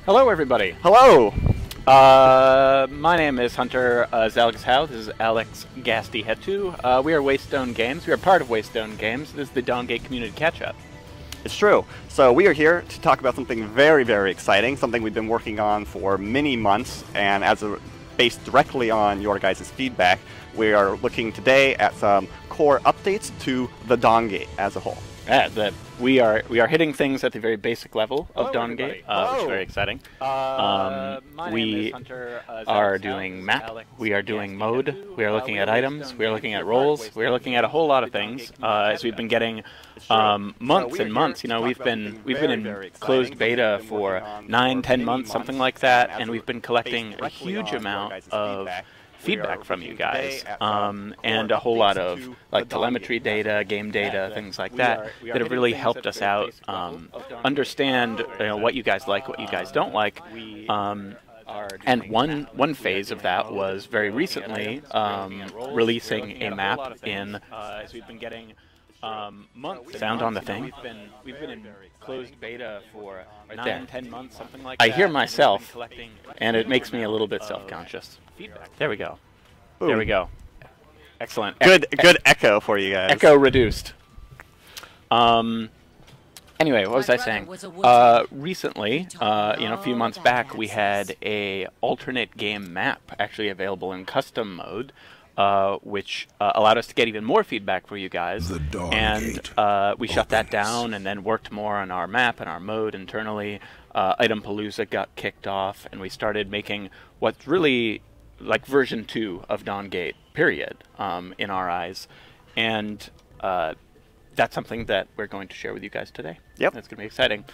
Hello, everybody. Hello! My name is Hunter Zalgashau. This is Alex Gasti-Hetu. We are Waystone Games. We are part of Waystone Games. This is the Dawngate Community Catch-Up. It's true. So we are here to talk about something very, very exciting, something we've been working on for many months, and based directly on your guys' feedback, we are looking today at some core updates to the Dawngate as a whole. Yeah, we are hitting things at the very basic level of Dawngate, which is very exciting. We are doing map, we are doing mode, we are looking at items, we are looking at roles, we are looking at a whole lot of things. As we've been getting months and months, you know, we've been in closed beta for 9-10 months, something like that, and we've been collecting a huge amount of feedback from you guys, and a whole lot of like telemetry data, game data, things like that have really helped us out understand what you guys like, what you guys don't like. And one phase of that was very recently releasing a map in found on the thing. We've been in closed beta for 9-10 months, something like that. I hear myself, and it makes me a little bit self-conscious. There we go. Boom. There we go. Excellent. Good echo for you guys. Echo reduced. Anyway, what was I saying? Recently, a few months back, we had a alternate game map actually available in custom mode, which allowed us to get even more feedback for you guys. And we shut that down and then worked more on our map and our mode internally. Itempalooza got kicked off, and we started making what's really like version 2 of Dawngate, period, in our eyes. And that's something that we're going to share with you guys today. Yep. That's going to be exciting.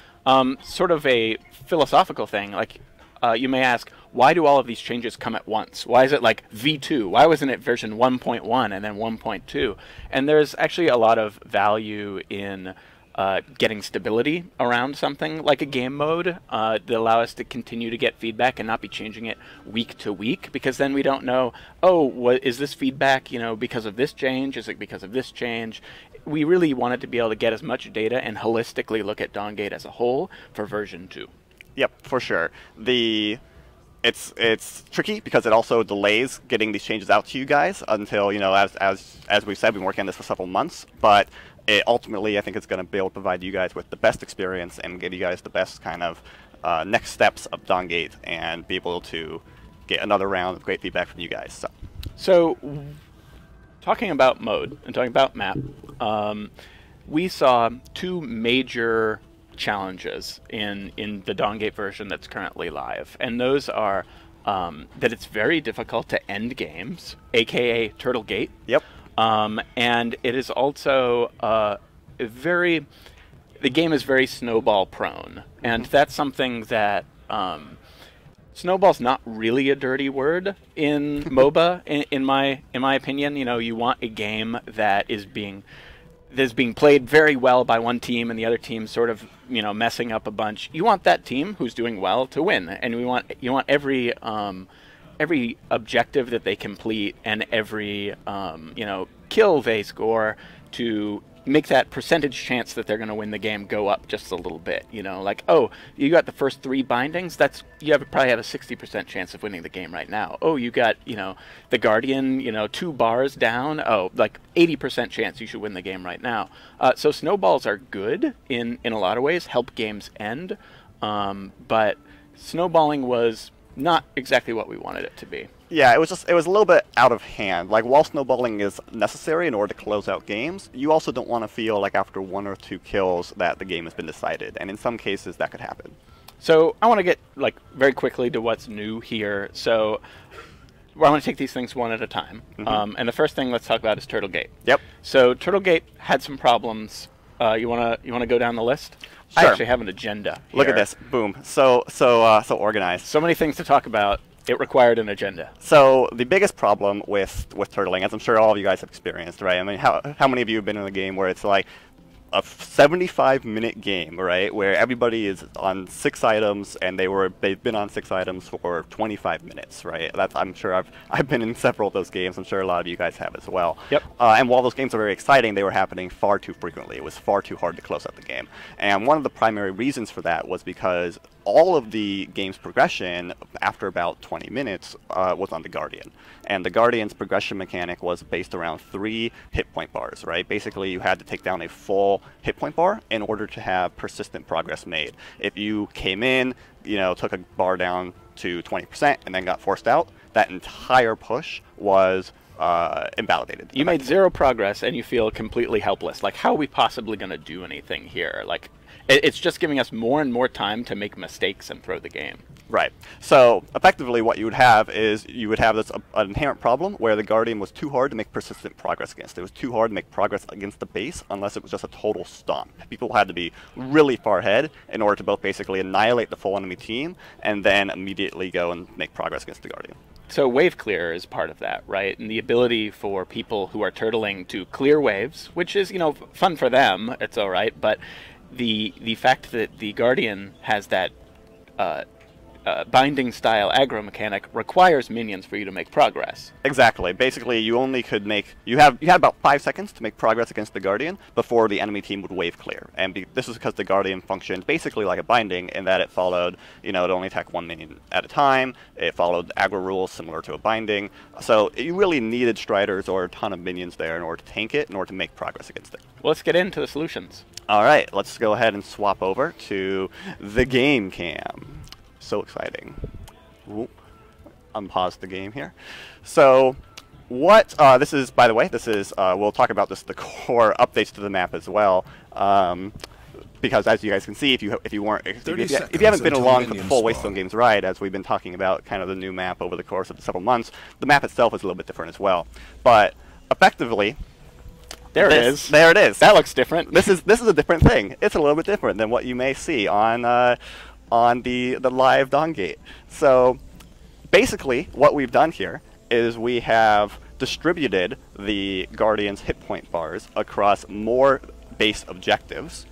Sort of a philosophical thing, like you may ask, why do all of these changes come at once? Why is it like V2? Why wasn't it version 1.1 and then 1.2? And there's actually a lot of value in getting stability around something like a game mode that allow us to continue to get feedback and not be changing it week to week, because then we don't know, oh, what is this feedback, because of this change? Is it because of this change? We really wanted to be able to get as much data and holistically look at Dawngate as a whole for version 2. Yep, for sure. It's tricky because it also delays getting these changes out to you guys until, as we've said, we've been working on this for several months, but ultimately, I think it's going to be able to provide you guys with the best experience and give you guys the best kind of next steps of Dawngate and be able to get another round of great feedback from you guys. So talking about mode and talking about map, we saw two major challenges in the Dawngate version that's currently live, and those are that it's very difficult to end games, aka Turtle Gate. Yep. And it is also the game is very snowball prone, and that's something that snowball's not really a dirty word in MOBA, in my opinion. You want a game that is being played very well by one team and the other team sort of messing up a bunch. You want that team who's doing well to win, and you want every objective that they complete and every kill they score to make that percentage chance that they're going to win the game go up just a little bit. Like, oh, you got the first 3 bindings, probably have a 60% chance of winning the game right now. Oh, you got the Guardian 2 bars down, oh, like 80% chance you should win the game right now. So snowballs are good in a lot of ways, help games end, but snowballing was not exactly what we wanted it to be. Yeah, it was a little bit out of hand. Like, while snowballing is necessary in order to close out games, you also don't want to feel like after 1 or 2 kills that the game has been decided, and in some cases that could happen. So I want to get very quickly to what's new here. So I want to take these things one at a time. And the first thing let's talk about is Turtle Gate. Yep. So Turtle Gate had some problems. You wanna go down the list? Sure. I actually have an agenda here. Look at this. Boom. So organized. So many things to talk about. It required an agenda. So the biggest problem with turtling, as I'm sure all of you guys have experienced, right? I mean, how many of you have been in a game where it's like a 75-minute game, right, where everybody is on 6 items, and they've been on 6 items for 25 minutes, right? I'm sure I've been in several of those games. I'm sure a lot of you guys have as well. Yep. And while those games are very exciting, they were happening far too frequently. It was far too hard to close out the game. And one of the primary reasons for that was because all of the game's progression after about 20 minutes was on the Guardian. And the Guardian's progression mechanic was based around 3 hit point bars, right? Basically, you had to take down a full hit point bar in order to have persistent progress made. If you came in, took a bar down to 20% and then got forced out, that entire push was invalidated. You made 0 progress and you feel completely helpless. Like, how are we possibly going to do anything here? Like, it's just giving us more and more time to make mistakes and throw the game. Right. So effectively what you would have is this an inherent problem where the Guardian was too hard to make persistent progress against. It was too hard to make progress against the base unless it was just a total stomp. People had to be really far ahead in order to both basically annihilate the full enemy team and then immediately go and make progress against the Guardian. So wave clear is part of that, right? And the ability for people who are turtling to clear waves, which is, fun for them, it's all right, but the fact that the Guardian has that binding style aggro mechanic requires minions for you to make progress. Exactly. Basically, you only could make you had about 5 seconds to make progress against the Guardian before the enemy team would wave clear. And this is because the Guardian functioned basically like a binding in that it followed, it only attacked 1 minion at a time. It followed aggro rules similar to a binding. So you really needed Striders or a ton of minions there in order to tank it, in order to make progress against it. Well, let's get into the solutions. All right, let's go ahead and swap over to the game cam. So exciting. Ooh, unpause the game here. So what this is, by the way, we'll talk about the core updates to the map as well. Because as you guys can see, if you haven't been along for the full Wasteland Games ride, as we've been talking about kind of the new map over the course of several months, the map itself is a little bit different as well. But effectively, there it is. There it is. That looks different. This is a different thing. It's a little bit different than what you may see on the live Dawngate. So basically what we've done here is we have distributed the Guardian's hit point bars across more base objectives,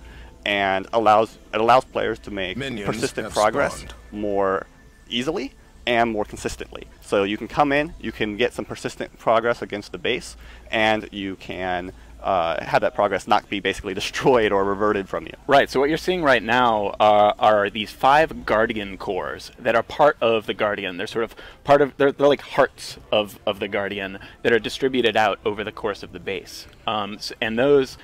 and it allows players to make persistent progress more easily and more consistently. So you can come in, you can get some persistent progress against the base, and you can have that progress not be basically destroyed or reverted from you. Right, so what you're seeing right now are these 5 Guardian cores that are part of the Guardian. They're sort of they're like hearts of the Guardian that are distributed out over the course of the base. And those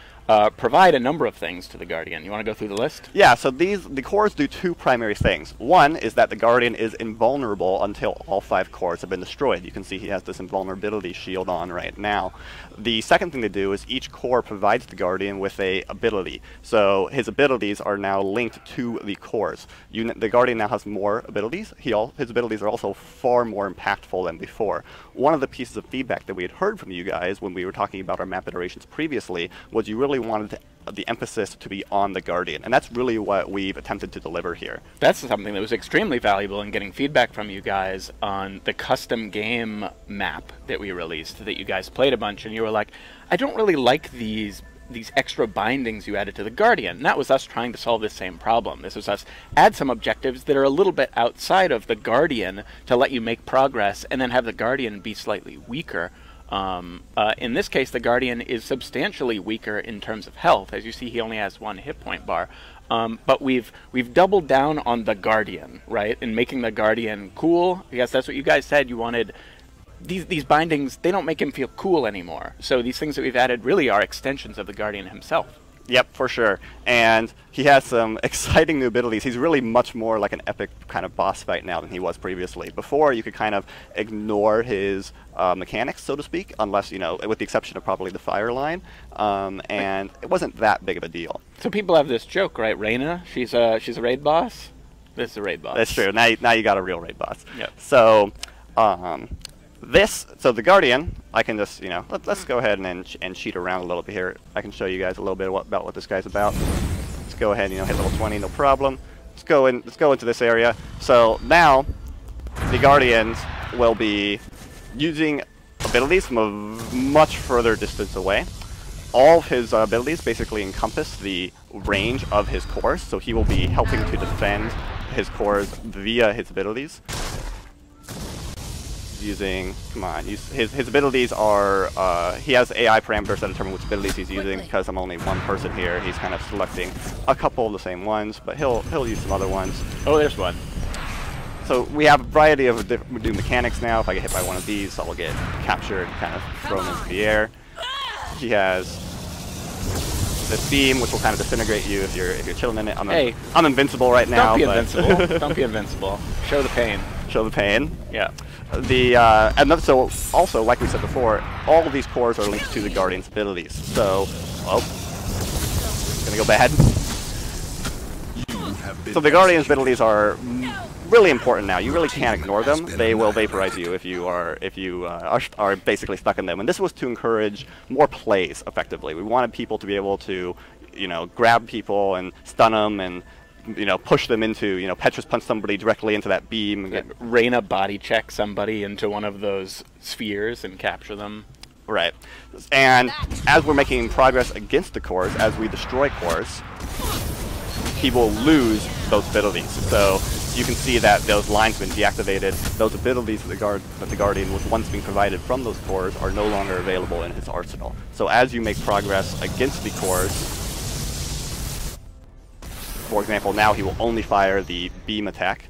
provide a number of things to the Guardian. You want to go through the list? Yeah, so the cores do 2 primary things. One is that the Guardian is invulnerable until all 5 cores have been destroyed. You can see he has this invulnerability shield on right now. The second thing to do is each core provides the Guardian with a ability. So his abilities are now linked to the cores. The Guardian now has more abilities. His abilities are also far more impactful than before. One of the pieces of feedback that we had heard from you guys when we were talking about our map iterations previously was you really wanted the emphasis to be on the Guardian, and that's really what we've attempted to deliver here. That's something that was extremely valuable in getting feedback from you guys on the custom game map that we released, that you guys played a bunch, and you were like, I don't really like these extra bindings you added to the Guardian. And that was us trying to solve this same problem. This was us add some objectives that are a little bit outside of the Guardian to let you make progress, and then have the Guardian be slightly weaker. In this case, the Guardian is substantially weaker in terms of health. As you see, he only has 1 hit point bar. But we've doubled down on the Guardian, right? In making the Guardian cool. I guess that's what you guys said. You wanted these bindings. They don't make him feel cool anymore. So these things that we've added really are extensions of the Guardian himself. Yep, for sure. And he has some exciting new abilities. He's really much more like an epic kind of boss fight now than he was previously. Before, you could kind of ignore his mechanics, so to speak, unless, with the exception of probably the fire line. And it wasn't that big of a deal. So people have this joke, right? Reyna, she's a raid boss. This is a raid boss. That's true. Now you got a real raid boss. Yep. So, so the Guardian, I can just, let's go ahead and cheat around a little bit here. I can show you guys a little bit about what this guy's about. Let's go ahead and, hit level 20, no problem. Let's go into this area. So now, the Guardians will be using abilities from a much further distance away. all of his abilities basically encompass the range of his cores, so he will be helping to defend his cores via his abilities. Using, his abilities are, he has AI parameters that determine which abilities he's using. Because I'm only one person here, he's kind of selecting a couple of the same ones, but he'll use some other ones. Oh, there's one. So we have a variety of new mechanics now. If I get hit by one of these, I'll get captured, kind of thrown into the air. He has this beam, which will kind of disintegrate you if you're chilling in it. I'm invincible right now. Don't be invincible. Don't be invincible. Show the pain. Show the pain. Yeah. So also, like we said before, all of these cores are linked to the Guardian's abilities. So, gonna go bad. So the Guardian's abilities are really important now. You really can't ignore them. They will vaporize you if you are basically stuck in them. And this was to encourage more plays effectively. We wanted people to be able to, grab people and stun them and push them into, Petrus punch somebody directly into that beam. And Reyna body check somebody into one of those spheres and capture them. Right. And as we're making progress against the cores, as we destroy cores, he will lose those abilities. So you can see that those lines have been deactivated. Those abilities that the Guardian was once being provided from those cores are no longer available in his arsenal. So as you make progress against the cores, for example, now he will only fire the beam attack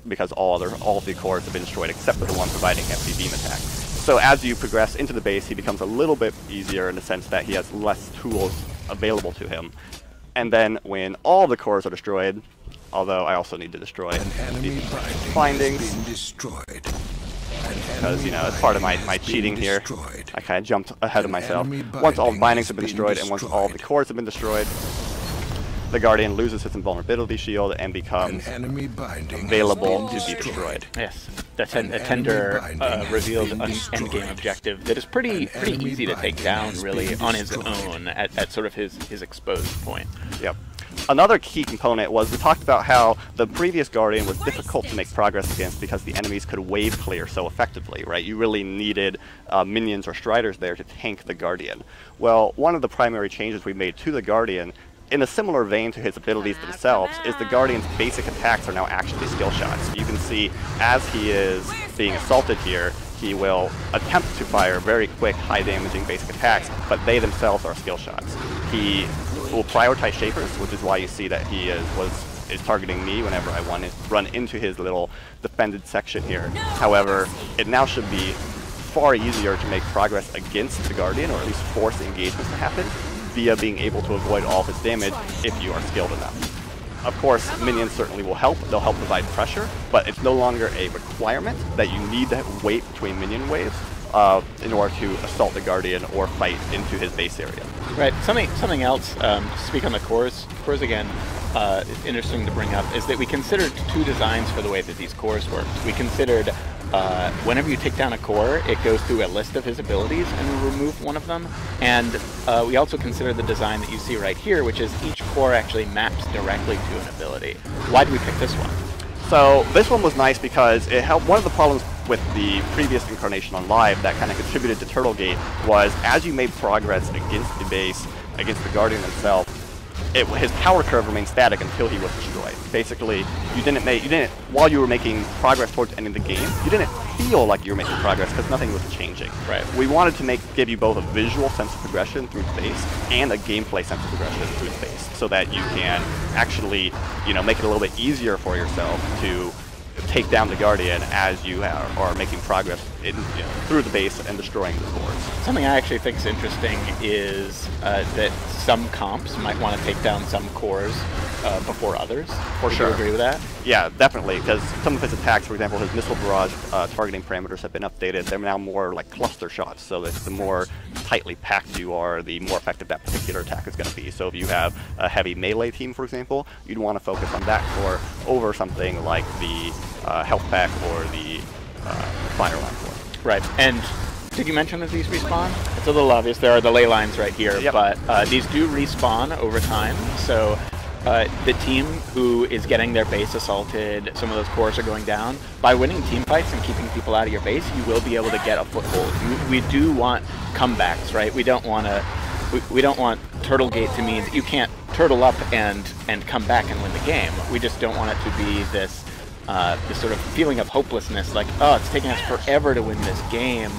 because all of the cores have been destroyed except for the one providing him the beam attack. So as you progress into the base, he becomes a little bit easier in the sense that he has less tools available to him. And then when all the cores are destroyed, although I also need to destroy the bindings, because it's part of my cheating here. I kind of jumped ahead of myself. Once all the bindings have been destroyed and once all the cores have been destroyed, the Guardian loses his invulnerability shield and becomes available to be destroyed. Yes, that's a tender revealed endgame objective that is pretty easy to take down, really, on his own at sort of his exposed point. Yep. Another key component was we talked about how the previous Guardian was difficult to make progress against because the enemies could wave clear so effectively, right? You really needed minions or striders there to tank the Guardian. Well, one of the primary changes we made to the Guardian, in a similar vein to his abilities themselves, is the Guardian's basic attacks are now actually skill shots. You can see as he is being assaulted here, he will attempt to fire very quick, high-damaging basic attacks, but they themselves are skill shots. He will prioritize Shapers, which is why you see that he is targeting me whenever I want to run into his little defended section here. However, it now should be far easier to make progress against the Guardian, or at least force engagements to happen, via being able to avoid all of his damage if you are skilled enough. Of course, minions certainly will help. They'll help provide pressure, but it's no longer a requirement that you need to wait between minion waves in order to assault the Guardian or fight into his base area. Right. Something else, to speak on the cores again, interesting to bring up, is that we considered two designs for the way that these cores worked. We considered whenever you take down a core, it goes through a list of his abilities and we remove one of them. And we also considered the design that you see right here, which is each core actually maps directly to an ability. Why did we pick this one? So this one was nice because it helped. One of the problems with the previous incarnation on Live that kind of contributed to Turtlegate was as you made progress against the base, against the Guardian himself, his power curve remained static until he was destroyed. Basically, while you were making progress towards ending the game, you didn't feel like you were making progress because nothing was changing. Right. We wanted to give you both a visual sense of progression through space and a gameplay sense of progression through space, so that you can actually, make it a little bit easier for yourself to take down the Guardian as you are making progress through the base and destroying the cores. Something I actually think is interesting is that some comps might want to take down some cores before others. For sure. Do you agree with that? Yeah, definitely, because some of his attacks, for example, his missile barrage targeting parameters have been updated. They're now more like cluster shots, so that the more tightly packed you are, the more effective that particular attack is going to be. So if you have a heavy melee team, for example, you'd want to focus on that core over something like the health pack or the fire line core. Right, and did you mention that these respawn? It's a little obvious. There are the ley lines right here, yep. But these do respawn over time, so the team who is getting their base assaulted, some of those cores are going down. By winning team fights and keeping people out of your base, you will be able to get a foothold. We do want comebacks, right? We don't want to. We don't want Turtlegate to mean that you can't turtle up and come back and win the game. We just don't want it to be this this sort of feeling of hopelessness, like, oh, it's taking us forever to win this game.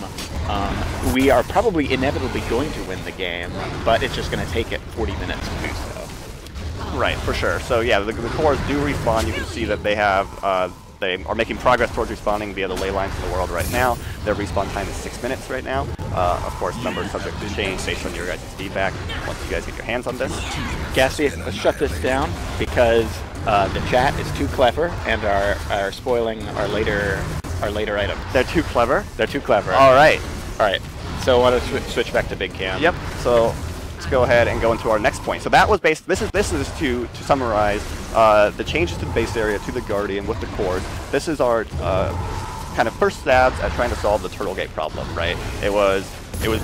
We are probably inevitably going to win the game, but it's just going to take it 40 minutes to do so. Right, for sure. So yeah, the cores do respawn. You can see that they have they are making progress towards respawning via the ley lines in the world right now. Their respawn time is 6 minutes right now. Of course, numbers subject to change based on your guys' feedback once you guys get your hands on this. Gassy, let's shut this down because the chat is too clever and are spoiling our later items. They're too clever? They're too clever. All right. All right. So I want to switch back to Big Cam. Yep. So let's go ahead and go into our next point. So that was based. This is to summarize the changes to the base area, to the Guardian with the cores. This is our kind of first stabs at trying to solve the Turtlegate problem. Right? It was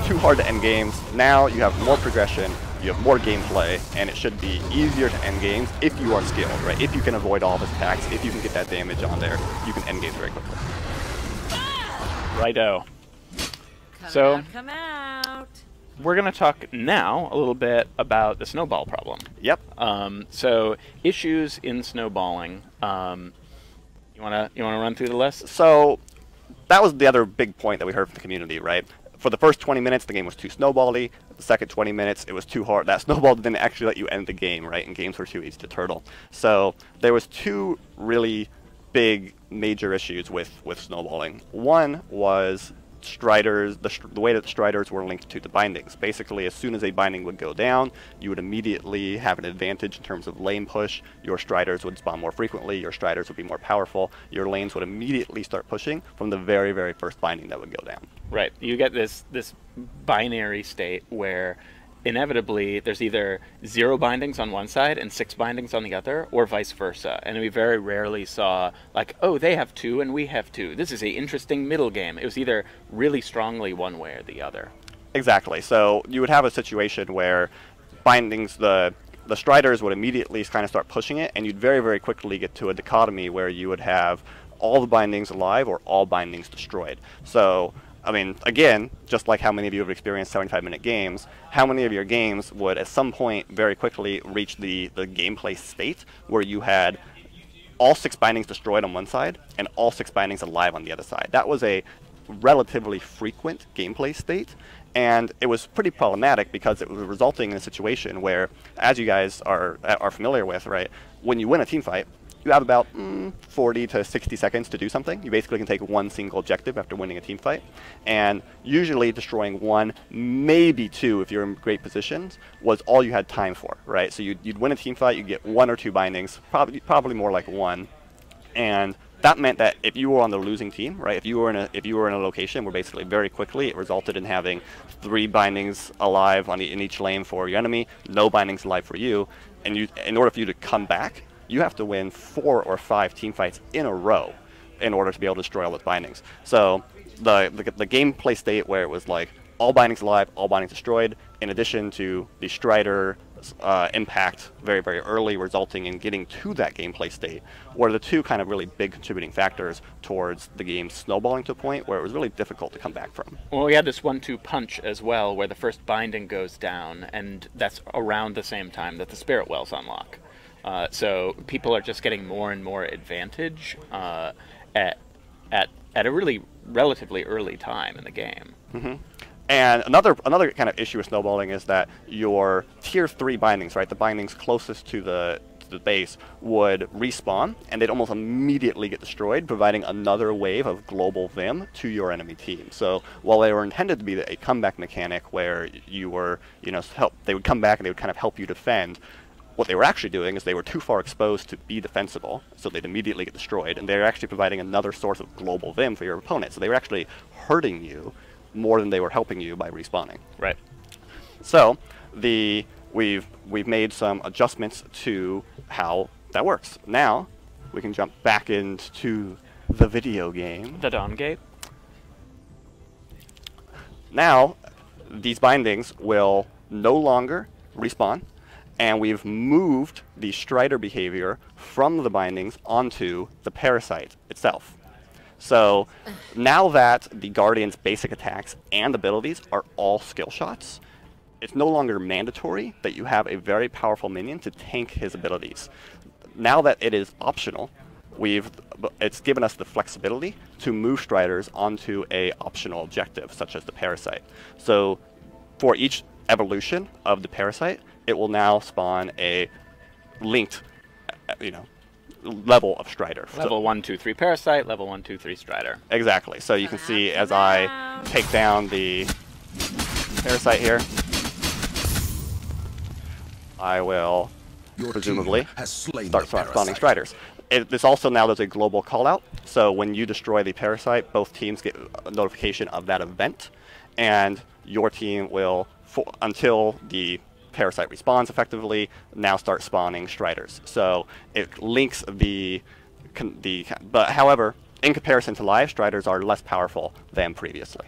too hard to end games. Now you have more progression, you have more gameplay, and it should be easier to end games if you are skilled. Right? If you can avoid all of his attacks, if you can get that damage on there, you can end games very quickly. Righto. Come out. We're going to talk now a little bit about the snowball problem. Yep. So issues in snowballing. You wanna run through the list? So that was the other big point that we heard from the community, right? For the first 20 minutes, the game was too snowbally. The second 20 minutes, it was too hard. That snowball didn't actually let you end the game, right? And games were too easy to turtle. So there was two really big major issues with snowballing. One was Striders, the way that the Striders were linked to the bindings. Basically, as soon as a binding would go down, you would immediately have an advantage in terms of lane push. Your Striders would spawn more frequently, your Striders would be more powerful, your lanes would immediately start pushing from the very, very first binding that would go down. Right. You get this binary state where inevitably there's either 0 bindings on one side and 6 bindings on the other, or vice versa. And we very rarely saw, like, oh, they have 2 and we have 2. This is an interesting middle game. It was either really strongly one way or the other. Exactly. So you would have a situation where bindings, the Striders would immediately kind of start pushing it, and you'd very, very quickly get to a dichotomy where you would have all the bindings alive or all bindings destroyed. So I mean, again, just like how many of you have experienced 75-minute games, how many of your games would at some point very quickly reach the gameplay state where you had all 6 bindings destroyed on one side and all 6 bindings alive on the other side? That was a relatively frequent gameplay state, and it was pretty problematic because it was resulting in a situation where, as you guys are familiar with, right, when you win a team fight, you have about 40 to 60 seconds to do something. You basically can take one single objective after winning a team fight. And usually destroying 1, maybe 2 if you're in great positions, was all you had time for, right? So you'd win a team fight, you'd get 1 or 2 bindings, probably more like 1. And that meant that if you were on the losing team, right, if you were in a location where basically very quickly it resulted in having 3 bindings alive in each lane for your enemy, no bindings alive for you, and in order for you to come back, you have to win 4 or 5 team fights in a row in order to be able to destroy all those bindings. So the gameplay state where it was like all bindings alive, all bindings destroyed, in addition to the Strider impact very, very early, resulting in getting to that gameplay state, were the two kind of really big contributing factors towards the game snowballing to a point where it was really difficult to come back from. Well, we had this 1-2 punch as well, where the first binding goes down, and that's around the same time that the Spirit Wells unlock. So people are just getting more and more advantage at a really relatively early time in the game. Mm-hmm. And another kind of issue with snowballing is that your tier 3 bindings, right, the bindings closest to the base, would respawn, and they'd almost immediately get destroyed, providing another wave of global Vim to your enemy team. So while they were intended to be a comeback mechanic where you were, they would come back and they would kind of help you defend, what they were actually doing is they were too far exposed to be defensible, so they'd immediately get destroyed, and they're actually providing another source of global Vim for your opponent. So they were actually hurting you more than they were helping you by respawning. Right. So we've made some adjustments to how that works. Now we can jump back into the video game. The Dawngate. Now these bindings will no longer respawn, and we've moved the Strider behavior from the bindings onto the Parasite itself. So now that the Guardian's basic attacks and abilities are all skill shots, it's no longer mandatory that you have a very powerful minion to tank his abilities. Now that it is optional, it's given us the flexibility to move Striders onto a optional objective, such as the Parasite. So for each evolution of the Parasite, it will now spawn a linked, level of Strider. Level 1, 2, 3 Parasite, level 1, 2, 3 Strider. Exactly. So you can see as I take down the Parasite here, I will presumably start spawning Striders. This also now does a global callout, so when you destroy the Parasite, both teams get a notification of that event, and your team will, until the Parasite respawns effectively, now start spawning Striders. So it links but however, in comparison to live, Striders are less powerful than previously.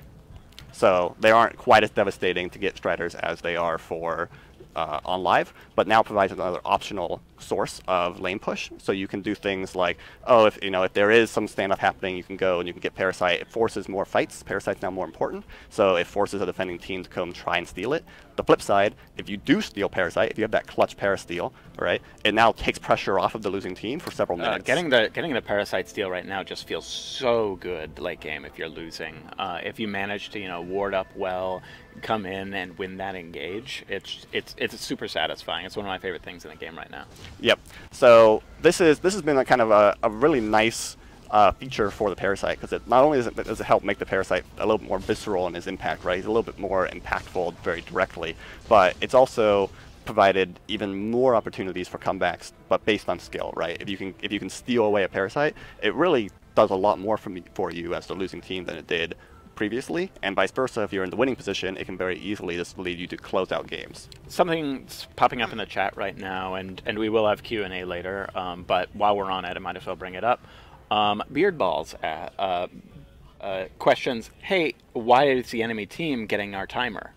So they aren't quite as devastating to get Striders as they are for on live, but now provides another optional source of lane push. So you can do things like, if there is some standoff happening, you can go and you can get Parasite. It forces more fights. Parasite's now more important, so it forces a defending team to come try and steal it. The flip side, if you do steal Parasite, if you have that clutch Parasteal, right, it now takes pressure off of the losing team for several minutes. Getting the Parasite steal right now just feels so good late game if you're losing. If you manage to ward up well, come in and win that engage, it's super satisfying. It's one of my favorite things in the game right now. Yep. So this has been a kind of a really nice feature for the Parasite, because it not only does it help make the Parasite a little bit more visceral in his impact, right? He's a little bit more impactful very directly, but it's also provided even more opportunities for comebacks, but based on skill, right? If you can steal away a Parasite, it really does a lot more for you as the losing team than it did previously, and vice versa. If you're in the winning position, it can very easily just lead you to close out games. Something's popping up in the chat right now, and we will have Q&A later, but while we're on it, I might as well bring it up. Beardballs questions, hey, why is the enemy team getting our timer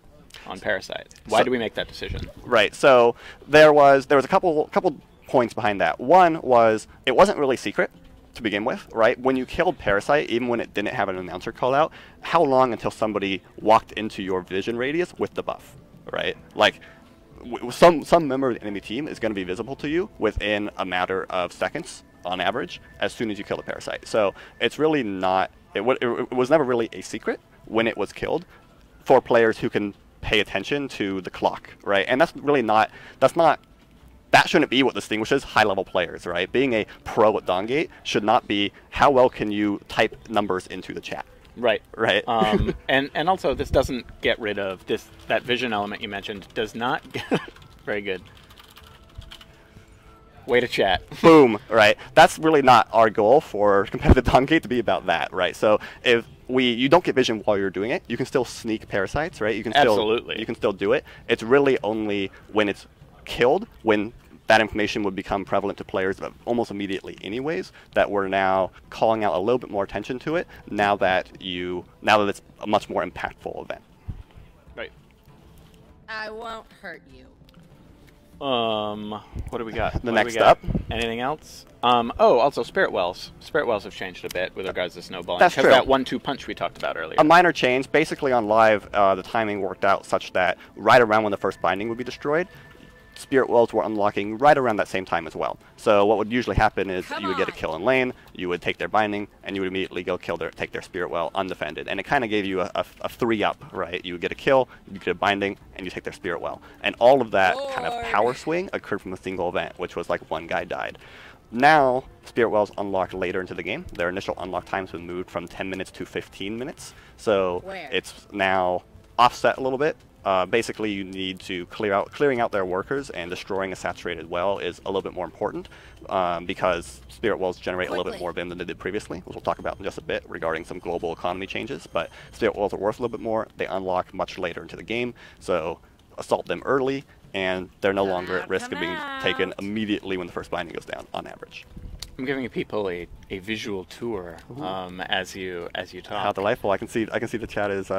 on Parasite? Why do we make that decision? Right, so there was a couple points behind that. One was, it wasn't really secret to begin with, right? When you killed Parasite, even when it didn't have an announcer call out, how long until somebody walked into your vision radius with the buff, right? Like, some member of the enemy team is going to be visible to you within a matter of seconds on average as soon as you kill a Parasite. So it's really not, it was never really a secret when it was killed for players who can pay attention to the clock, right? And that's really not, that shouldn't be what distinguishes high-level players, right? Being a pro at Dawngate should not be how well can you type numbers into the chat. Right. Right. And also, this doesn't get rid of that vision element you mentioned. Does not. Very good. Way to chat. Boom. Right. That's really not our goal for competitive Dawngate, to be about that, right? So if you don't get vision while you're doing it, you can still sneak Parasites, right? You can Absolutely. You can still do it. It's really only when it's killed, when that information would become prevalent to players almost immediately anyways, that we're now calling out a little bit more attention to it now that it's a much more impactful event. Right. I won't hurt you. What do we got? Next up. Anything else? Also Spirit Wells. Spirit Wells have changed a bit with regards to snowballing. That's true. That 1-2 punch we talked about earlier. A minor change. Basically on live, the timing worked out such that right around when the first binding would be destroyed, Spirit Wells were unlocking right around that same time as well. So what would usually happen is you would get a kill in lane, you would take their binding, and you would immediately go take their Spirit Well undefended. And it kind of gave you a 3-up, right? You would get a kill, you get a binding, and you take their Spirit Well. And all of that kind of power swing occurred from a single event, which was like one guy died. Now, Spirit Wells unlocked later into the game. Their initial unlock times have moved from 10 minutes to 15 minutes. So it's now offset a little bit. Basically, you need to clearing out their workers and destroying a saturated well is a little bit more important because Spirit Wells generate a little bit more VIM than they did previously, which we'll talk about in just a bit regarding some global economy changes. But Spirit Wells are worth a little bit more. They unlock much later into the game, so assault them early, and they're no longer at risk of being taken immediately when the first binding goes down, on average. I'm giving people a visual tour as you talk. How delightful! I can see the chat is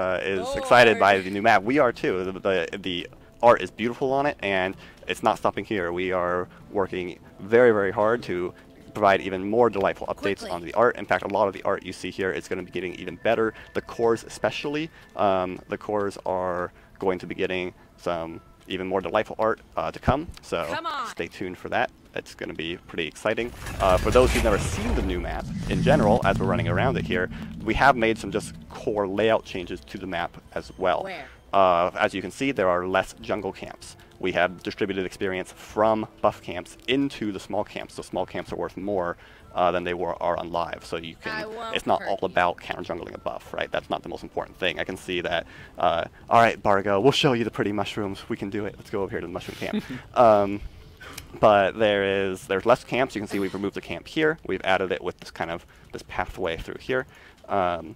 excited by the new map. We are too. The art is beautiful on it, and it's not stopping here. We are working very, very hard to provide even more delightful updates on the art. In fact, a lot of the art you see here is going to be getting even better. The cores especially, the cores are going to be getting some even more delightful art to come, so stay tuned for that. It's going to be pretty exciting. For those who've never seen the new map, in general, as we're running around it here, we have made some just core layout changes to the map as well. As you can see, there are less jungle camps. We have distributed experience from buff camps into the small camps, so small camps are worth more than they are on live. So you can, it's not all about counter jungling a buff, right? That's not the most important thing. I can see that, all right, Bargo, we'll show you the pretty mushrooms. We can do it. Let's go over here to the mushroom camp. But there's less camps. You can see we've removed the camp here. We've added it with this kind of this pathway through here. So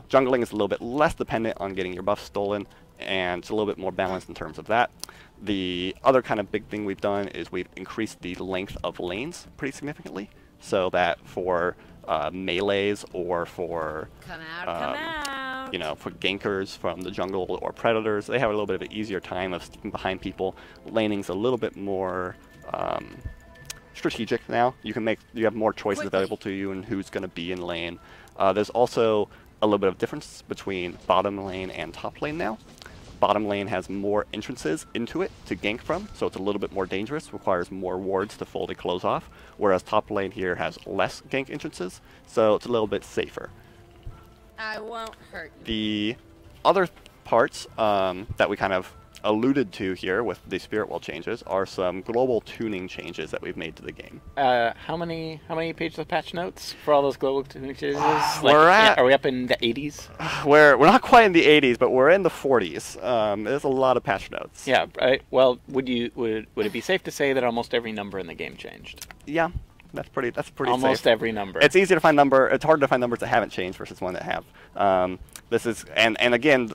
jungling is a little bit less dependent on getting your buff stolen, and it's a little bit more balanced in terms of that. The other kind of big thing we've done is we've increased the length of lanes pretty significantly, so that for melees or for you know, for gankers from the jungle or predators, they have a little bit of an easier time of sticking behind people. Laning's a little bit more strategic now. You have more choices available to you and who's going to be in lane. There's also a little bit of difference between bottom lane and top lane now. Bottom lane has more entrances into it to gank from, so it's a little bit more dangerous, requires more wards to fully close off, whereas top lane here has less gank entrances, so it's a little bit safer. I won't hurt you. The other parts that we kind of alluded to here with the Spirit Well changes are some global tuning changes that we've made to the game. How many pages of patch notes for all those global tuning changes? Are we up in the 80s? We're not quite in the 80s, but we're in the 40s. There's a lot of patch notes. Yeah, right. Well, would it be safe to say that almost every number in the game changed? Yeah. That's pretty almost safe. Every number. It's easy to find it's hard to find numbers that haven't changed versus one that have. This is, and again,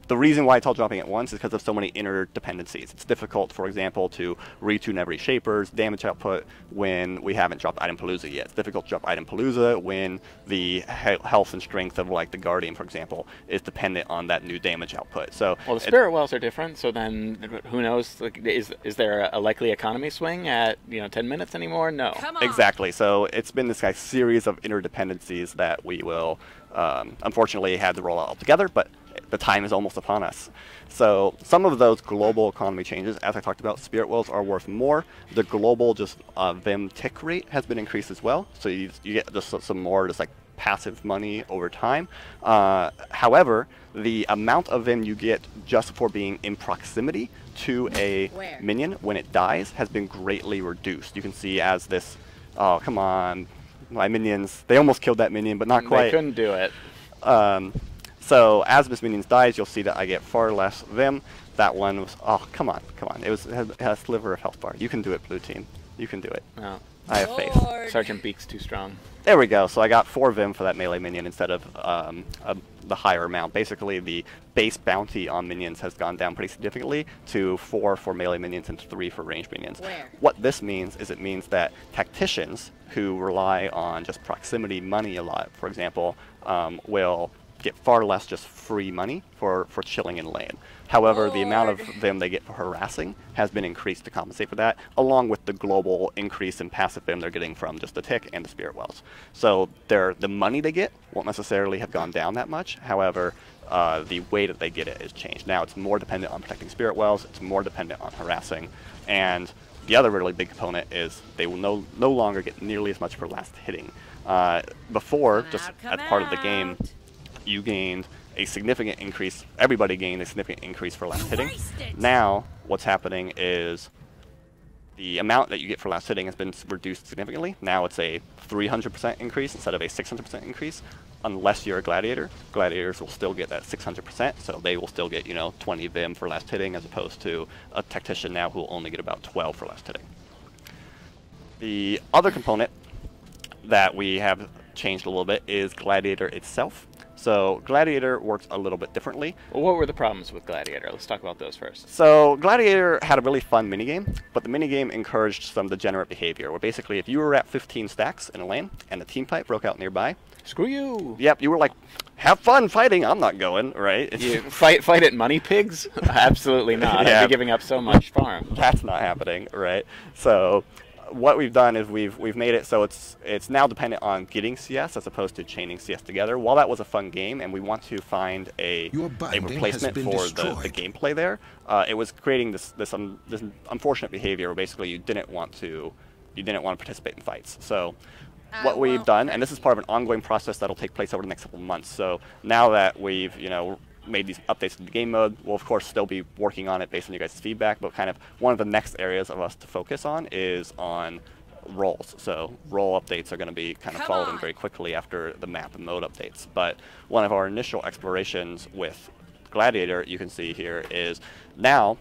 the reason why it's all dropping at once is because of so many interdependencies. It's difficult, for example, to retune every shaper's damage output when we haven't dropped Itempalooza yet. It's difficult to drop Itempalooza when the health and strength of, like, the Guardian, for example, is dependent on that new damage output. So, well, the Spirit Wells are different, so then who knows? Like, is there a likely economy swing at 10 minutes anymore? No. Exactly. So it's been this series of interdependencies that we will unfortunately had to roll out altogether, but the time is almost upon us. So some of those global economy changes, as I talked about, Spirit Wells are worth more. The global just Vim tick rate has been increased as well, so you get just some more just like passive money over time. However, the amount of Vim you get just for being in proximity to a minion when it dies has been greatly reduced. You can see as this, oh come on, my minions, they almost killed that minion, but not quite. They couldn't do it. So as this minions dies, you'll see that I get far less Vim. That one was, oh, come on. It had a sliver of health bar. You can do it, blue team. You can do it. No. I have faith. Sergeant Beak's too strong. There we go. So I got 4 Vim for that melee minion instead of the higher amount. Basically, the base bounty on minions has gone down pretty significantly to 4 for melee minions and 3 for ranged minions. What this means is it means that tacticians who rely on just proximity money a lot, for example, will get far less just free money for chilling in lane. However, the amount of Vim they get for harassing has been increased to compensate for that, along with the global increase in passive Vim they're getting from just the tick and the Spirit Wells. So the money they get won't necessarily have gone down that much. However, the way that they get it is changed. Now it's more dependent on protecting Spirit Wells, it's more dependent on harassing, and the other really big component is they will no longer get nearly as much for last hitting. Before, just as part of the game, you gained a significant increase, everybody gained a significant increase for last hitting. Now, what's happening is the amount that you get for last hitting has been reduced significantly. Now it's a 300% increase instead of a 600% increase, unless you're a Gladiator. Gladiators will still get that 600%, so they will still get, 20 Vim for last hitting, as opposed to a Tactician now who will only get about 12 for last hitting. The other component that we have changed a little bit is Gladiator itself. So Gladiator works a little bit differently. Well, what were the problems with Gladiator? Let's talk about those first. So Gladiator had a really fun minigame, but the minigame encouraged some degenerate behavior, where basically if you were at 15 stacks in a lane and the team fight broke out nearby, screw you! Yep, you were like have fun fighting. I'm not going, right? You fight at Money Pigs? Absolutely not. Yeah. I'd be giving up so much farm. That's not happening, right? So what we've done is we've made it so it's now dependent on getting CS as opposed to chaining CS together. While that was a fun game, and we want to find a replacement for the gameplay there, it was creating this unfortunate behavior where basically you didn't want to participate in fights. So what we've done, and this is part of an ongoing process that'll take place over the next couple of months. So now that we've made these updates to the game mode, we'll of course still be working on it based on you guys' feedback, but kind of one of the next areas of us to focus on is on roles. So role updates are going to be kind of following very quickly after the map and mode updates. But one of our initial explorations with Gladiator, you can see here, is now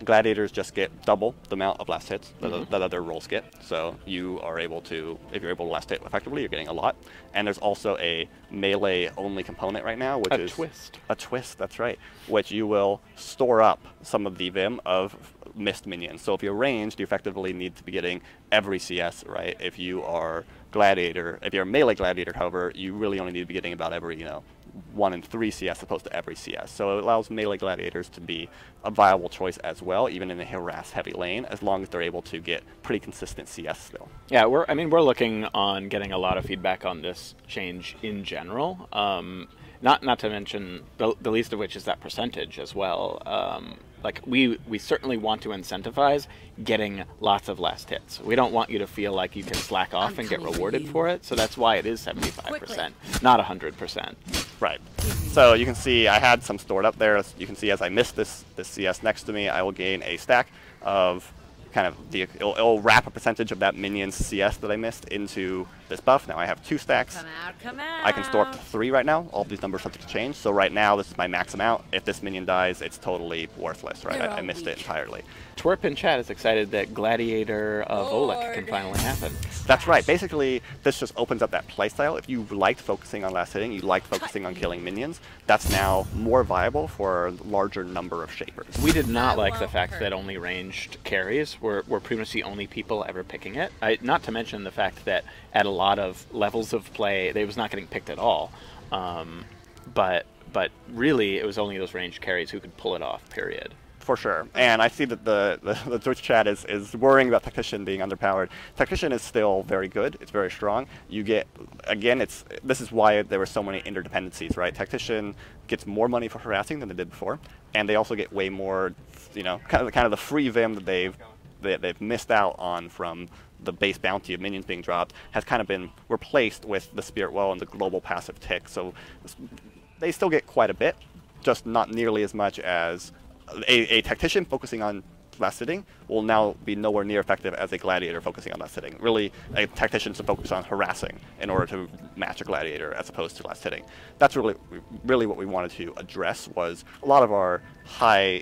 Gladiators just get double the amount of last hits that other roles get. So you are able to, if you're able to last hit effectively, you're getting a lot. And there's also a melee only component right now, which is a twist. That's right, which you will store up some of the vim of missed minions. So if you're ranged, you effectively need to be getting every CS, right? If you are Gladiator, if you're a melee Gladiator, however, you really only need to be getting about every 1 in 3 CS as opposed to every CS. So it allows melee Gladiators to be a viable choice as well, even in a harass heavy lane, as long as they're able to get pretty consistent CS still. Yeah, we're looking on getting a lot of feedback on this change in general. Not to mention the least of which is that percentage as well. Like we certainly want to incentivize getting lots of last hits. We don't want you to feel like you can slack off and get rewarded for it. So that's why it is 75%, not 100%. Right. So you can see I had some stored up there. As you can see, as I missed this CS next to me, I will gain a stack of kind of it'll wrap a percentage of that minion's CS that I missed into this buff. Now I have 2 stacks. Come out. I can store up to 3 right now. All of these numbers subject to change. So right now this is my max amount. If this minion dies, it's totally worthless, right? I missed it entirely. Twerp in chat is excited that Gladiator Volek can finally happen. That's right. Basically, this just opens up that playstyle. If you liked focusing on last hitting, you liked focusing on killing minions, that's now more viable for a larger number of shapers. We did not like the fact that only ranged carries were pretty much the only people ever picking it. Not to mention the fact that at a lot of levels of play, they was not getting picked at all. But really, it was only those ranged carries who could pull it off, period. For sure. And I see that the Twitch chat is worrying about Tactician being underpowered. Tactician is still very good. It's very strong. You get, again, this is why there were so many interdependencies, right? Tactician gets more money for harassing than they did before, and they also get way more, kind of the free vim that they've missed out on from the base bounty of minions being dropped has kind of been replaced with the Spirit Well and the global passive tick. So they still get quite a bit, just not nearly as much as a Tactician focusing on last hitting will now be nowhere near effective as a Gladiator focusing on last hitting. Really, a Tactician should focus on harassing in order to match a Gladiator as opposed to last hitting. That's really what we wanted to address. Was a lot of our high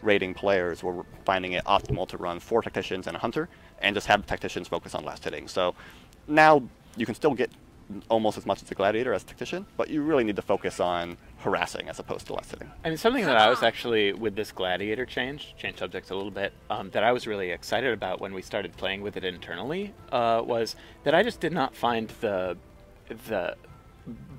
rating players were finding it optimal to run 4 Tacticians and a Hunter and just have Tacticians focus on last hitting. So now you can still get almost as much as a Gladiator as a Tactician, but you really need to focus on harassing as opposed to last hitting. I mean, something that I was actually, with this Gladiator change subjects a little bit, that I was really excited about when we started playing with it internally, was that I just did not find the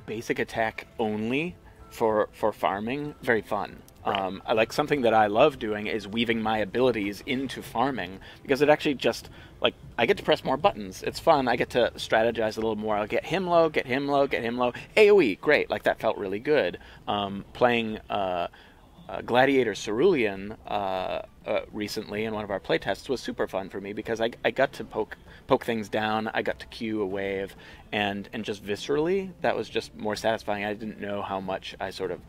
basic attack only for farming very fun. Right. Like something that I love doing is weaving my abilities into farming, because it actually just, like, I get to press more buttons. It's fun. I get to strategize a little more. I'll get him low, get him low, get him low. AoE, great. Like, that felt really good. Playing Gladiator Cerulean recently in one of our playtests was super fun for me, because I got to poke things down. I got to queue a wave, and just viscerally, that was just more satisfying. I didn't know how much I sort of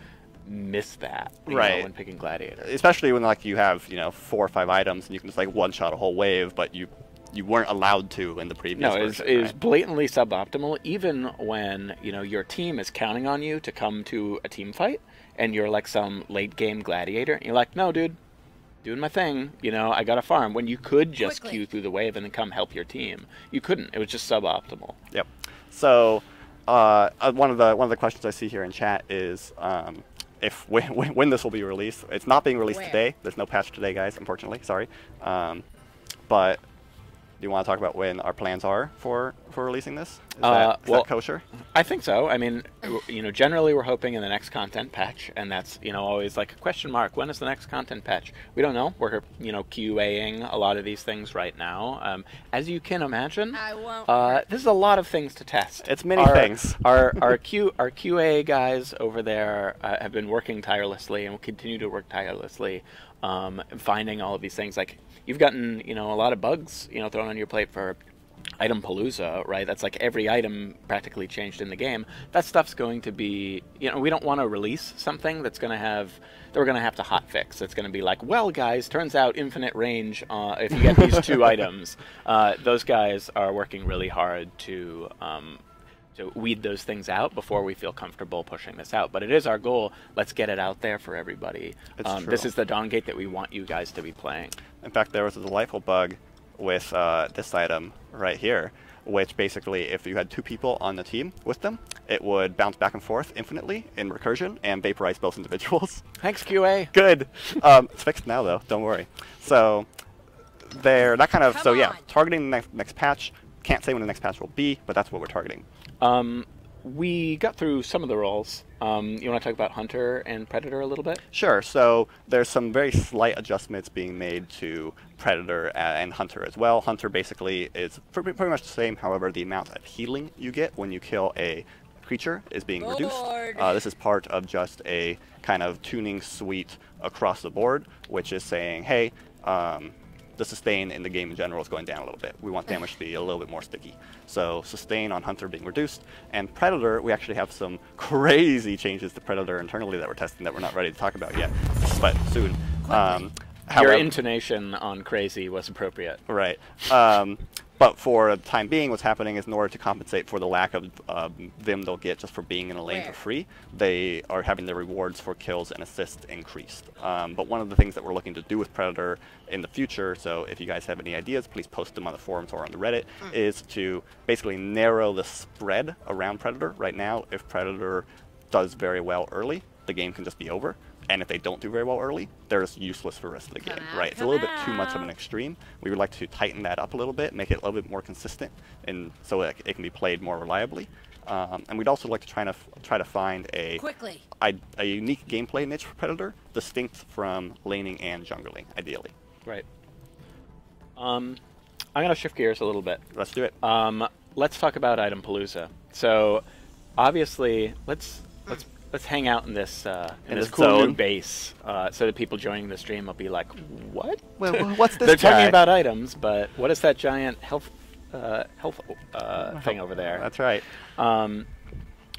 miss that when picking Gladiator, especially when you have 4 or 5 items and you can just one-shot a whole wave, but you weren't allowed to in the previous version. It was blatantly suboptimal, even when your team is counting on you to come to a team fight and you're like some late game Gladiator and you're like, no dude, doing my thing, I gotta farm, when you could just queue through the wave and then come help your team. You couldn't. It was just suboptimal. Yep. So one of the questions I see here in chat is when this will be released. It's not being released today. There's no patch today, guys, unfortunately. Sorry. But you want to talk about when our plans are for releasing this? Is that kosher? I think so. I mean, generally we're hoping in the next content patch, and that's always like a question mark. When is the next content patch? We don't know. We're QAing a lot of these things right now. As you can imagine, this is a lot of things to test. It's many things. Our QA guys over there have been working tirelessly and will continue to work tirelessly, finding all of these things. Like you've gotten a lot of bugs thrown on your plate for Itempalooza, right? That's like every item practically changed in the game. That stuff's going to be, we don't want to release something that's going to have, that we're going to have to hotfix. It's going to be like, well, guys, turns out infinite range if you get these 2 items. Those guys are working really hard to weed those things out before we feel comfortable pushing this out. But it is our goal. Let's get it out there for everybody. This is the Dawngate that we want you guys to be playing. In fact, there was a delightful bug with this item right here, which basically, if you had 2 people on the team with them, it would bounce back and forth infinitely in recursion and vaporize both individuals. Thanks, QA. Good. It's fixed now, though. Don't worry. So that kind of, yeah, targeting the next patch. Can't say when the next patch will be, but that's what we're targeting. We got through some of the roles. You want to talk about Hunter and Predator a little bit? Sure. So there's some very slight adjustments being made to Predator and Hunter as well. Hunter basically is pretty much the same. However, the amount of healing you get when you kill a creature is being reduced. This is part of just a kind of tuning suite across the board, which is saying, hey, the sustain in the game in general is going down a little bit. We want damage to be a little bit more sticky. So sustain on Hunter being reduced. And Predator, we actually have some crazy changes to Predator internally that we're testing that we're not ready to talk about yet, but soon. Your intonation on crazy was appropriate. Right. But for the time being, what's happening is in order to compensate for the lack of them they'll get just for being in a lane for free, they are having their rewards for kills and assists increased. But one of the things that we're looking to do with Predator in the future, so if you guys have any ideas, please post them on the forums or on the Reddit, is to basically narrow the spread around Predator. Right now, if Predator does very well early, the game can just be over. And if they don't do very well early, they're just useless for the rest of the game, right? It's a little bit too much of an extreme. We would like to tighten that up a little bit, make it a little bit more consistent, and so that it can be played more reliably. And we'd also like to try to find a unique gameplay niche for Predator, distinct from laning and jungling, ideally. Right. I'm going to shift gears a little bit. Let's do it. Let's talk about Itempalooza. So, obviously, let's hang out in this cool new base, so that people joining the stream will be like, "What? Well, what's this?" They're talking about items, but what is that giant health thing over there? That's right.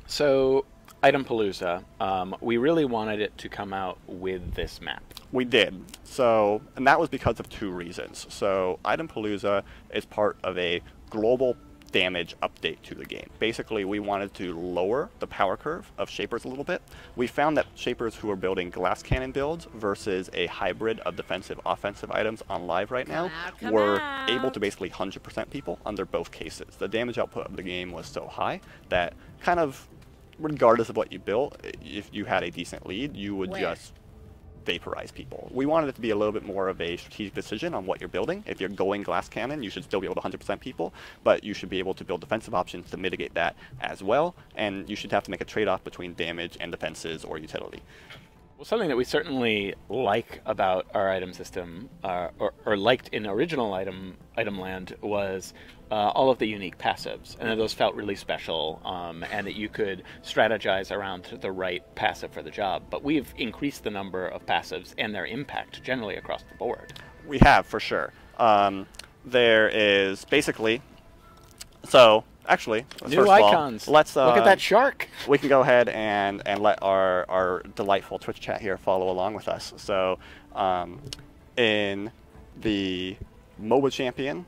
So Itempalooza, we really wanted it to come out with this map. We did. So, and that was because of 2 reasons. So, Itempalooza is part of a global damage update to the game. Basically, we wanted to lower the power curve of shapers a little bit. We found that shapers who are building glass cannon builds versus a hybrid of defensive offensive items on live right now were able to basically 100% people under both cases. The damage output of the game was so high that kind of regardless of what you built, if you had a decent lead, you would just vaporize people. We wanted it to be a little bit more of a strategic decision on what you're building. If you're going glass cannon, you should still be able to 100% people, but you should be able to build defensive options to mitigate that as well, and you should have to make a trade-off between damage and defenses or utility. Well, something that we certainly like about our item system, or liked in original item land, was all of the unique passives, and those felt really special, and that you could strategize around the right passive for the job. But we've increased the number of passives and their impact generally across the board. We have, for sure. There is basically, so actually, new icons. Let's look at that shark. We can go ahead and let our delightful Twitch chat here follow along with us. So, in the MOBA champion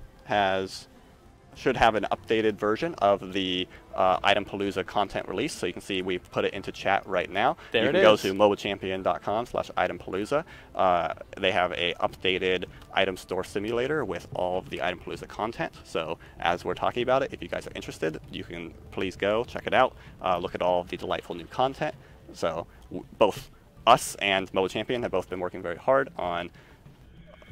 should have an updated version of the Itempalooza content release. So you can see we've put it into chat right now. There you can go to mobachampion.com/Itempalooza. They have a updated item store simulator with all of the Itempalooza content. So as we're talking about it, if you guys are interested, you can please go check it out. Look at all of the delightful new content. So both us and MOBA Champion have both been working very hard on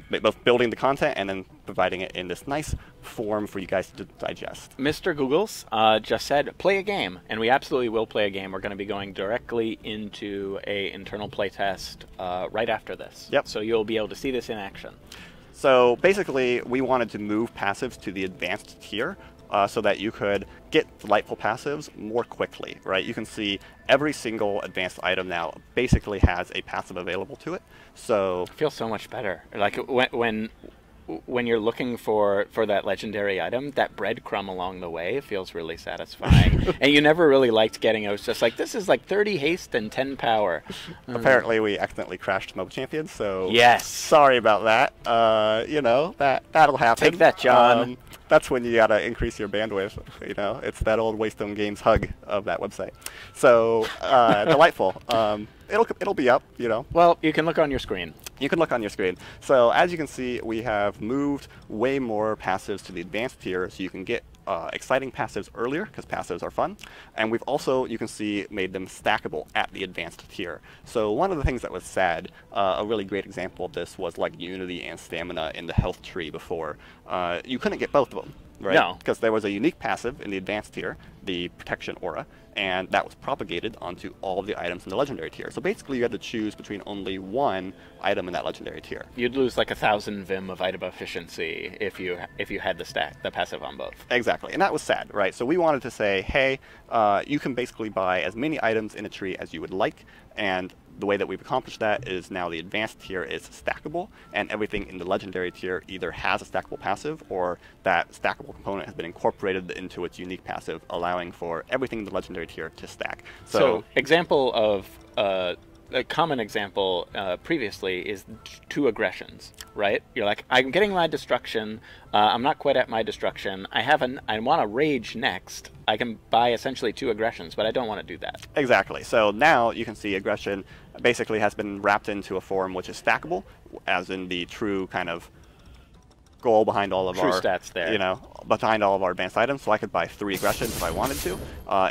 both building the content and then providing it in this nice form for you guys to digest. Mr. Googles just said, play a game, and we absolutely will play a game. We're going to be going directly into a internal playtest right after this. Yep. So you'll be able to see this in action. So basically, we wanted to move passives to the advanced tier so that you could get delightful passives more quickly, right? You can see every single advanced item now basically has a passive available to it. So It feels so much better. Like when you're looking for that legendary item, that breadcrumb along the way feels really satisfying. And you never really liked getting it. It was just like, this is like 30 haste and 10 power. apparently we accidentally crashed Mobile Champions, so Yes. sorry about that. You know, that'll happen. Take that, John. That's when you gotta increase your bandwidth. You know, it's that old Waystone Games hug of that website. So delightful. It'll be up. You know. Well, you can look on your screen. You can look on your screen. So as you can see, we have moved way more passives to the advanced tier, so you can get exciting passives earlier, because passives are fun. And we've also, you can see, made them stackable at the advanced tier. So one of the things that was sad, a really great example of this was like Unity and Stamina in the health tree before. You couldn't get both of them, right? No. Because there was a unique passive in the advanced tier, the Protection Aura, and that was propagated onto all of the items in the legendary tier. So basically you had to choose between only one item in that legendary tier. You'd lose like 1,000 Vim of item efficiency if you had the passive on both. Exactly, and that was sad, right? So we wanted to say, hey, you can basically buy as many items in a tree as you would like, and the way that we've accomplished that is now the advanced tier is stackable, and everything in the legendary tier either has a stackable passive or that stackable component has been incorporated into its unique passive, allowing for everything in the legendary tier to stack. So example of a common example previously is 2 aggressions, right? You're like, I'm getting my destruction. I'm not quite at my destruction. I want to rage next. I can buy essentially 2 aggressions, but I don't want to do that. Exactly. So now you can see aggression basically has been wrapped into a form which is stackable, as in the true kind of goal behind all of True our stats there. You know, behind all of our advanced items. So I could buy 3 aggressions if I wanted to,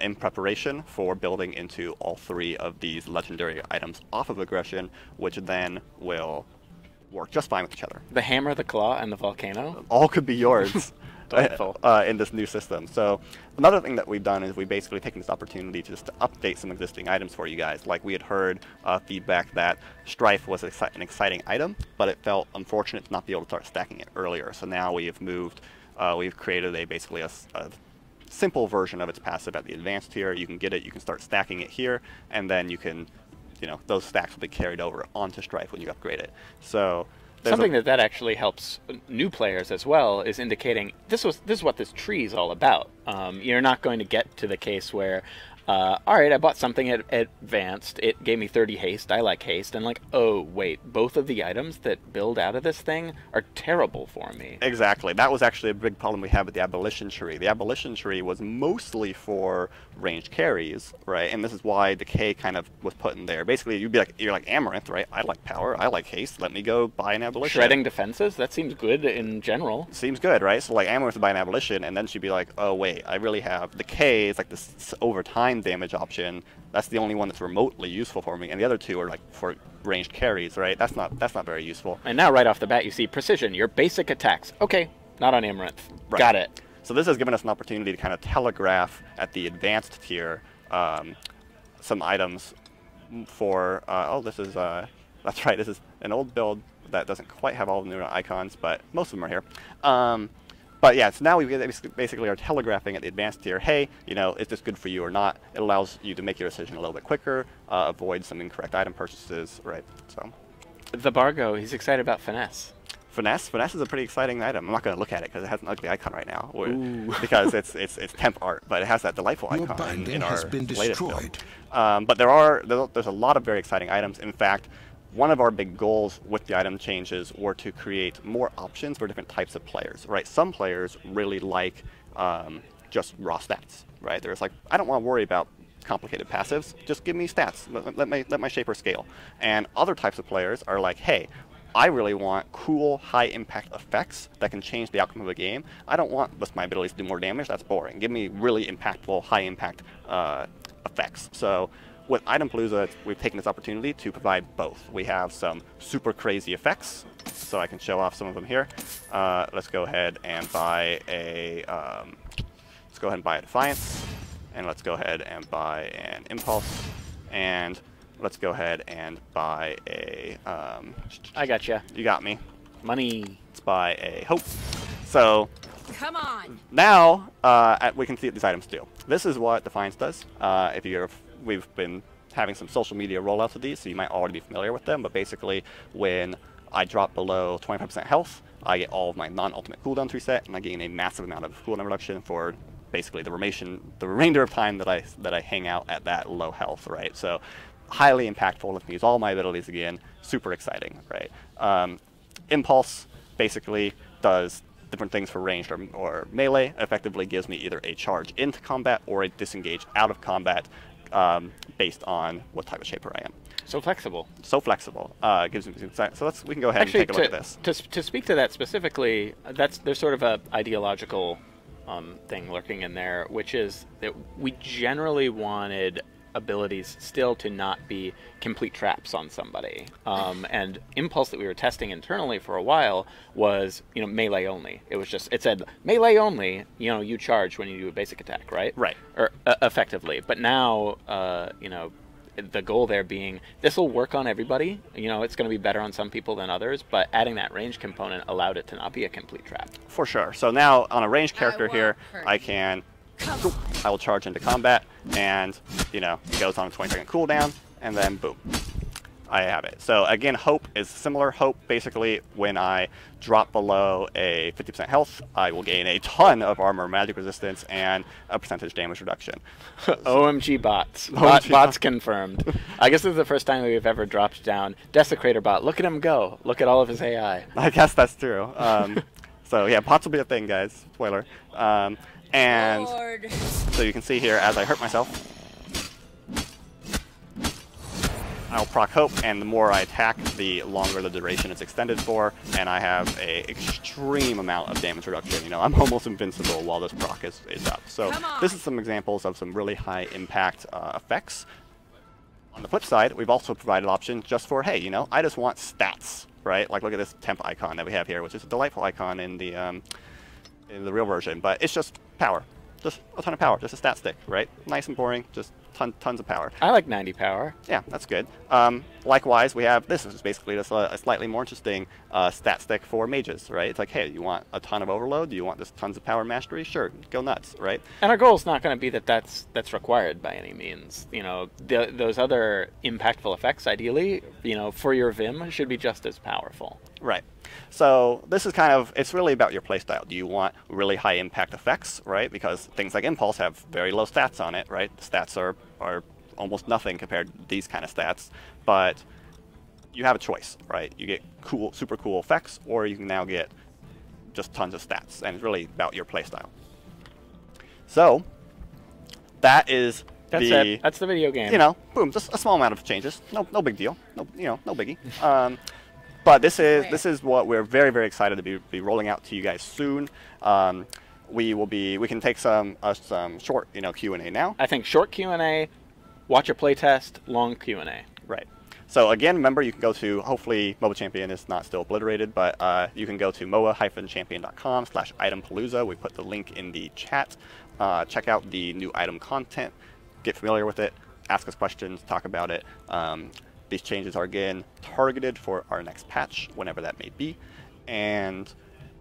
in preparation for building into all 3 of these legendary items off of aggression, which then will work just fine with each other. The hammer, the claw, and the volcano. All could be yours. Delightful. In this new system. So another thing that we've done is we've basically taken this opportunity to just to update some existing items for you guys. Like we had heard feedback that Strife was an exciting item, but it felt unfortunate to not be able to start stacking it earlier. So now we have moved, we've created basically a simple version of its passive at the advanced tier. You can get it, you can start stacking it here, and then you can, you know, those stacks will be carried over onto Strife when you upgrade it. So something that actually helps new players as well is indicating this is what this tree is all about. You're not going to get to the case where, all right, I bought something at advanced. It gave me 30 haste. I like haste. And like, oh, wait, both of the items that build out of this thing are terrible for me. Exactly. That was actually a big problem we had with the abolition tree. The abolition tree was mostly for ranged carries, right? And this is why decay kind of was put in there. Basically, you're like Amaranth, right? I like power. I like haste. Let me go buy an abolition. Shredding defenses? That seems good in general. Seems good, right? So like Amaranth would buy an abolition, and then she'd be like, oh wait, I really have decay. It's like this over time damage option. That's the only one that's remotely useful for me, and the other 2 are like for ranged carries, right? That's not very useful. And now right off the bat you see precision, your basic attacks. Okay, not on Amaranth. Right. Got it. So this has given us an opportunity to kind of telegraph at the advanced tier some items for this is that's right, this is an old build that doesn't quite have all the new icons, but most of them are here. But yeah, so now we basically are telegraphing at the advanced tier, hey, you know, is this good for you or not? It allows you to make your decision a little bit quicker, avoid some incorrect item purchases, right? So The Bargo, he's excited about Finesse. Finesse is a pretty exciting item. I'm not going to look at it because it has an ugly icon right now, because it's temp art, but it has that delightful icon in our latest build. But there's a lot of very exciting items. In fact, one of our big goals with the item changes were to create more options for different types of players, right? Some players really like just raw stats, right? There's like, I don't want to worry about complicated passives. Just give me stats. Let my shaper scale. And other types of players are like, hey, I really want cool, high-impact effects that can change the outcome of a game. I don't want just my abilities to do more damage. That's boring. Give me really impactful, high-impact effects. So with Itempalooza, we've taken this opportunity to provide both. We have some super crazy effects, so I can show off some of them here. Let's go ahead and buy a Defiance, and let's go ahead and buy an Impulse, and let's go ahead and buy a. I gotcha. You got me. Money. Let's buy a Hope. So. Come on. Now we can see what these items do. This is what Defiance does. We've been having some social media rollouts of these, so you might already be familiar with them. But basically, when I drop below 25% health, I get all of my non-ultimate cooldowns reset, and I gain a massive amount of cooldown reduction for basically the remainder of time that I hang out at that low health, right? So highly impactful. Let me use all my abilities again. Super exciting, right? Impulse basically does different things for ranged or melee. Effectively gives me either a charge into combat or a disengage out of combat based on what type of shaper I am. So flexible. So flexible. Gives me so we can go ahead and take a look at this. To speak to that specifically, there's sort of a ideological thing lurking in there, which is that we generally wanted abilities still to not be complete traps on somebody. And Impulse that we were testing internally for a while was, melee only. It said melee only, you charge when you do a basic attack, right? Right. Or effectively. But now, the goal there being this will work on everybody. It's going to be better on some people than others, but adding that range component allowed it to not be a complete trap. For sure. So now on a ranged character here, I will charge into combat, and it goes on a 20-second cooldown, and then boom, I have it. So again, Hope is similar. Hope basically, when I drop below a 50% health, I will gain a ton of armor, magic resistance, and a percentage damage reduction. OMG bots. Bots confirmed. I guess this is the first time that we've ever dropped down Desecrator bot. Look at him go. Look at all of his AI. I guess that's true. So yeah, bots will be a thing, guys. Spoiler. And Lord. So you can see here, as I hurt myself, I'll proc Hope, and the more I attack, the longer the duration is extended for, and I have an extreme amount of damage reduction. I'm almost invincible while this proc is up. So this is some examples of some really high impact effects. On the flip side, we've also provided options just for, hey, I just want stats, right? Like look at this temp icon that we have here, which is a delightful icon in the real version, but it's just power. Just a ton of power, just a stat stick, right? Nice and boring, just tons of power. I like 90 power. Yeah, that's good. Likewise, we have this is basically just a slightly more interesting stat stick for mages, right? It's like, hey, you want a ton of overload? Do you want this tons of power mastery? Sure, go nuts, right? And our goal is not going to be that's required by any means. Those other impactful effects, ideally, for your Vim, should be just as powerful. Right. So this is it's really about your playstyle. Do you want really high impact effects, right? Because things like Impulse have very low stats on it, right? The stats are almost nothing compared to these kind of stats, but you have a choice, right? You get super cool effects, or you can now get just tons of stats, and it's really about your playstyle. So that's it. That's the video game. Boom, just a small amount of changes. No big deal. No biggie. But this is what we're very, very excited to be rolling out to you guys soon. We can take some short Q&A now. I think short Q&A, watch a playtest, long Q&A. Right. So again, remember you can go to, hopefully MOBA Champion is not still obliterated, but you can go to moa-champion.com/Itempalooza. We put the link in the chat. Check out the new item content, get familiar with it, ask us questions, talk about it. These changes are, again, targeted for our next patch, whenever that may be. And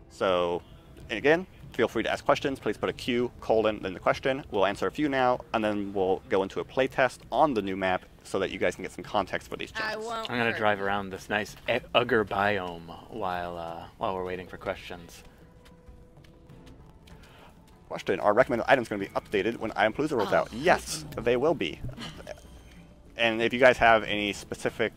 so, again, feel free to ask questions. Please put a Q, then the question. We'll answer a few now, and then we'll go into a playtest on the new map so that you guys can get some context for these changes. I'm going to drive around this nice Ugger biome while we're waiting for questions. Question, are recommended items going to be updated when Itempalooza rolls out? Yes, they will be. And if you guys have any specific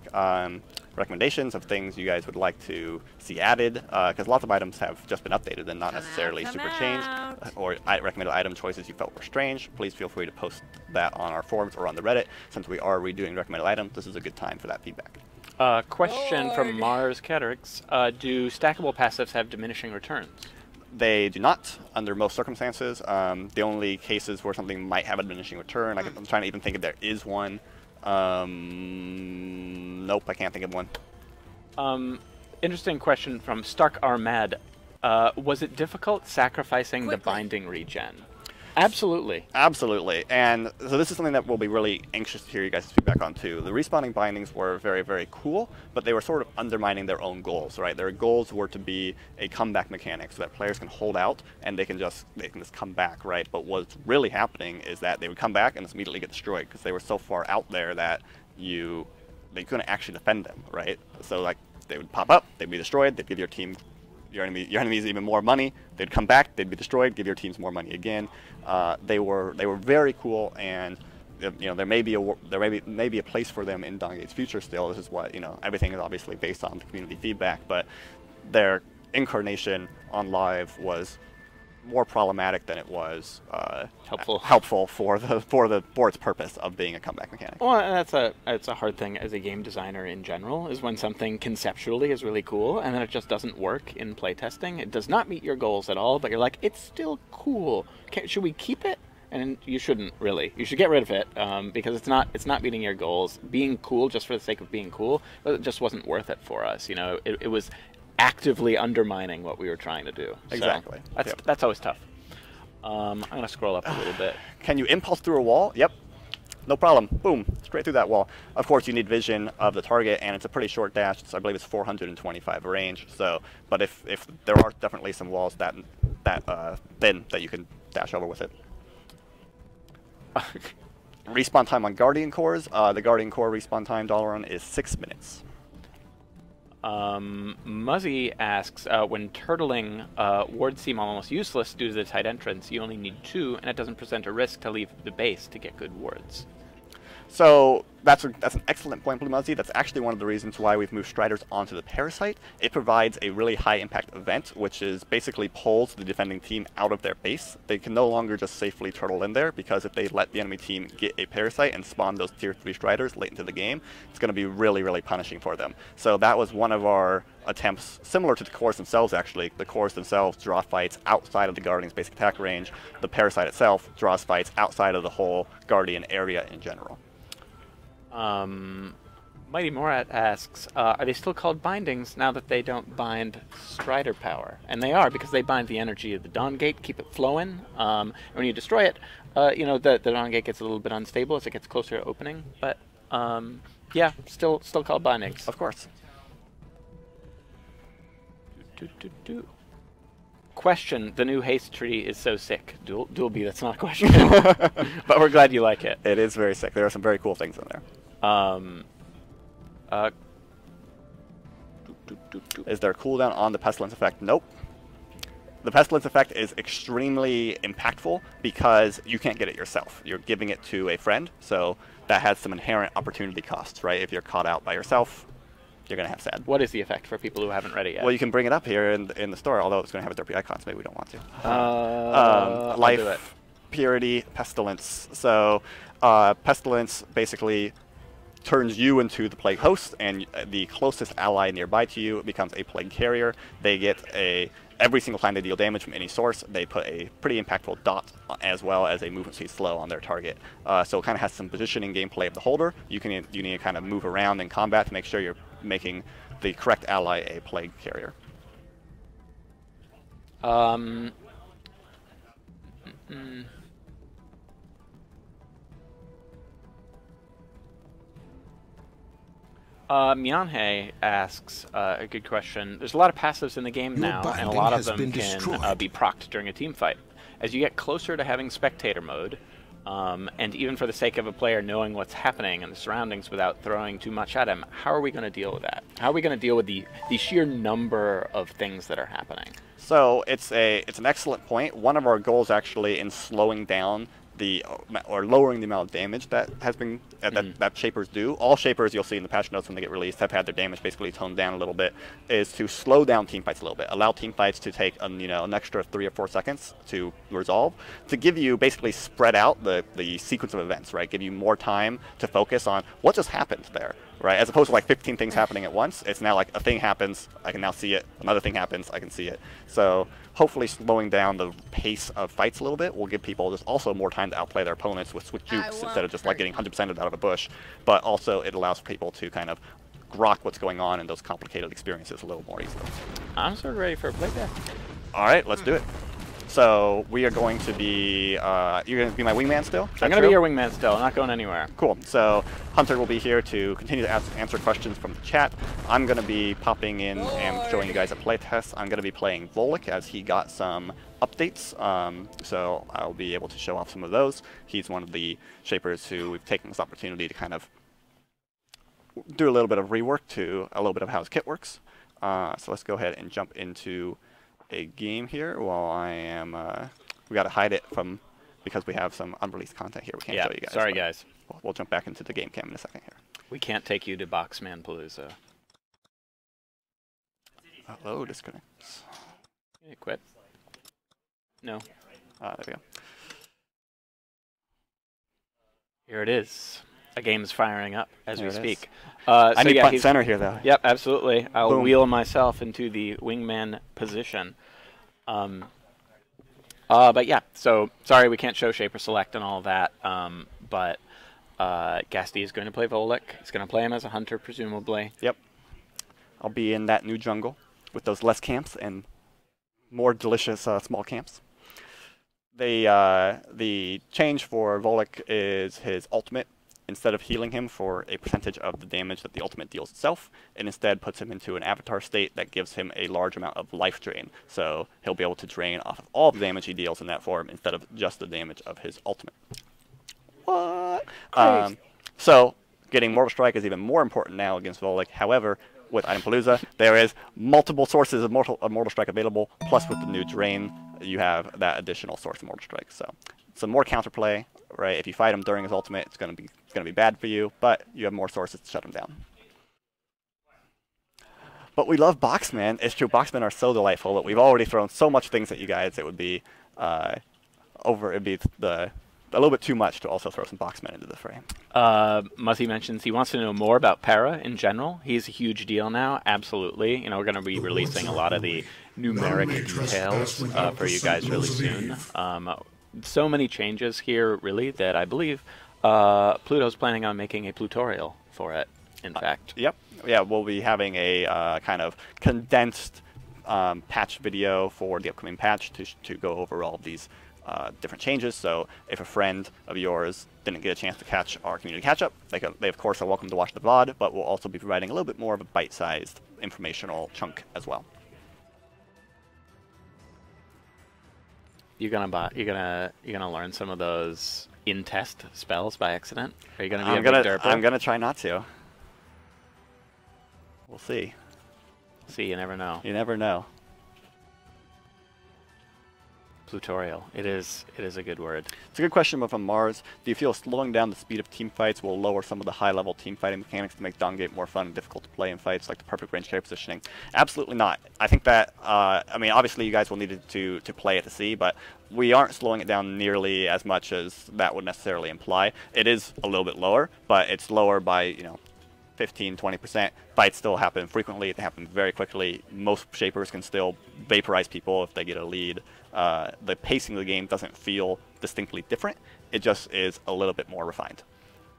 recommendations of things you guys would like to see added, because lots of items have just been updated and not necessarily super changed, or recommended item choices you felt were strange, please feel free to post that on our forums or on the Reddit. Since we are redoing recommended items, this is a good time for that feedback. Question from Mars Caterix. Do stackable passives have diminishing returns? They do not, under most circumstances. The only cases where something might have a diminishing return, I'm trying to even think if there is one. Nope, I can't think of one. Interesting question from Stark Armad. Was it difficult sacrificing the Quickly. binding regen? Absolutely. Absolutely, and so this is something that we'll be really anxious to hear you guys' feedback on too. The respawning bindings were very, very cool, but they were sort of undermining their own goals, right? Their goals were to be a comeback mechanic so that players can hold out and they can just come back, right? But what's really happening is that they would come back and just immediately get destroyed because they were so far out there that they couldn't actually defend them, right? So like they would pop up, they'd be destroyed, they'd give your enemies even more money. They'd come back, they'd be destroyed, give your teams more money again. They were very cool, and there may be a place for them in Dawngate's future still. This is what everything is obviously based on the community feedback, but their incarnation on live was more problematic than it was helpful for its purpose of being a comeback mechanic. Well, and it's a hard thing as a game designer in general, is when something conceptually is really cool and then it just doesn't work in playtesting. It does not meet your goals at all, but you're like, it's still cool. Should we keep it? And you shouldn't really. You should get rid of it because it's not meeting your goals. Being cool just for the sake of being cool, but it just wasn't worth it for us. It was actively undermining what we were trying to do. Exactly. So that's always tough. I'm going to scroll up a little bit. Can you impulse through a wall? Yep. No problem. Boom. Straight through that wall. Of course, you need vision of the target, and it's a pretty short dash. So I believe it's 425 range. So, but if there are definitely some walls that thin that you can dash over with it. Respawn time on Guardian Cores. The Guardian Core respawn time Dalaran is 6 minutes. Muzzy asks, when turtling, wards seem almost useless due to the tight entrance. You only need 2, and it doesn't present a risk to leave the base to get good wards. So that's an excellent point, Blue Muzzy. That's actually one of the reasons why we've moved Striders onto the Parasite. It provides a really high impact event, which is basically pulls the defending team out of their base. They can no longer just safely turtle in there, because if they let the enemy team get a Parasite and spawn those tier 3 Striders late into the game, it's going to be really, really punishing for them. So that was one of our attempts, similar to the cores themselves actually. The cores themselves draw fights outside of the Guardian's basic attack range. The Parasite itself draws fights outside of the whole Guardian area in general. Mighty Morat asks, are they still called bindings now that they don't bind Strider power? And they are, because they bind the energy of the Dawngate, keep it flowing. And when you destroy it, the Dawngate gets a little bit unstable as it gets closer to opening. But yeah, still called bindings. Of course. Question: the new haste tree is so sick. Dual B, that's not a question. But we're glad you like it. It is very sick. There are some very cool things in there. Is there a cooldown on the Pestilence effect? Nope. The Pestilence effect is extremely impactful because you can't get it yourself. You're giving it to a friend, so that has some inherent opportunity costs, right? If you're caught out by yourself, you're going to have sad. What is the effect for people who haven't read it yet? Well, you can bring it up here in the store, although it's going to have its RP icons. Maybe we don't want to. Life, Purity, Pestilence. So Pestilence basically turns you into the Plague Host, and the closest ally nearby to you becomes a Plague Carrier. They get every single time they deal damage from any source, they put a pretty impactful dot as well as a movement speed slow on their target. So it kind of has some positioning gameplay of the holder. You need to kind of move around in combat to make sure you're making the correct ally a Plague Carrier. Myanhe asks a good question. There's a lot of passives in the game now, and a lot of them can be procced during a team fight. As you get closer to having spectator mode, and even for the sake of a player knowing what's happening in the surroundings without throwing too much at him, how are we going to deal with that? How are we going to deal with the sheer number of things that are happening? So it's an excellent point. One of our goals actually in slowing down or lowering the amount of damage that has been that Shapers do. All Shapers you'll see in the patch notes when they get released have had their damage basically toned down a little bit, is to slow down teamfights a little bit, allow teamfights to take an extra 3 or 4 seconds to resolve, to give you basically spread out the sequence of events, right? Give you more time to focus on what just happened there. right? As opposed to like 15 things happening at once, it's now like a thing happens, I can now see it. Another thing happens, I can see it. So hopefully slowing down the pace of fights a little bit will give people just also more time to outplay their opponents with switch jukes instead of just like getting 100%ed out of a bush. But also it allows people to kind of grok what's going on in those complicated experiences a little more easily. I'm sort of ready for a playtest. All right, let's do it. So we are going to be, you're going to be my wingman still? I'm going to be your wingman still. I'm not going anywhere. Cool. So Hunter will be here to continue to answer questions from the chat. I'm going to be popping in and showing you guys a playtest. I'm going to be playing Volek as he got some updates. So I'll be able to show off some of those. He's one of the shapers who we've taken this opportunity to kind of do a little bit of rework to a little bit of how his kit works. So let's go ahead and jump into a game here while I am, we got to hide it from, because we have some unreleased content here. We can't show you guys. Sorry, guys. We'll jump back into the game cam in a second here. We can't take you to Boxman-Palooza. Hello, disconnects. Quit. No. There we go. Here it is. A game's firing up as we speak. I need front and center here, though. Yep, absolutely. I'll wheel myself into the wingman position. But yeah, so sorry we can't show Shaper Select and all of that. But Gasti is going to play Volek. He's going to play him as a hunter, presumably. Yep. I'll be in that new jungle with those less camps and more delicious small camps. The change for Volek is his ultimate. Instead of healing him for a percentage of the damage that the ultimate deals itself, it instead puts him into an avatar state that gives him a large amount of life drain. So he'll be able to drain off of all the damage he deals in that form instead of just the damage of his ultimate. What? So getting Mortal Strike is even more important now against Volek. However, with Itempalooza, there is multiple sources of Mortal Strike available, plus with the new drain, you have that additional source of Mortal Strike. So some more counterplay, right? If you fight him during his ultimate, it's going to be bad for you, but you have more sources to shut him down. But we love Boxman. It's true, Boxmen are so delightful, but we've already thrown so much things at you guys, it would be a little bit too much to also throw some Boxmen into the frame. Muzzy mentions he wants to know more about Para in general. He's a huge deal now, absolutely. You know, we're going to be releasing a lot of the numeric details for you guys really soon. So many changes here, really, that I believe Pluto's planning on making a Plutorial for it, in fact. Yep. Yeah, we'll be having a kind of condensed patch video for the upcoming patch to go over all of these different changes. So if a friend of yours didn't get a chance to catch our community catch-up, they of course are welcome to watch the VOD, but we'll also be providing a little bit more of a bite-sized informational chunk as well. You're gonna learn some of those in-test spells by accident? Are you gonna be a big derper? I'm gonna try not to. We'll see. See, you never know. You never know. Plutorial. It is a good word. It's a good question from Mars. Do you feel slowing down the speed of team fights will lower some of the high-level team fighting mechanics to make Dongate more fun and difficult to play in fights, like the perfect range carry positioning? Absolutely not. I think that, I mean, obviously you guys will need to play it to see, but we aren't slowing it down nearly as much as that would necessarily imply. It is a little bit lower, but it's lower by, you know, 15, 20%. Fights still happen frequently. They happen very quickly. Most shapers can still vaporize people if they get a lead. The pacing of the game doesn't feel distinctly different. It just is a little bit more refined.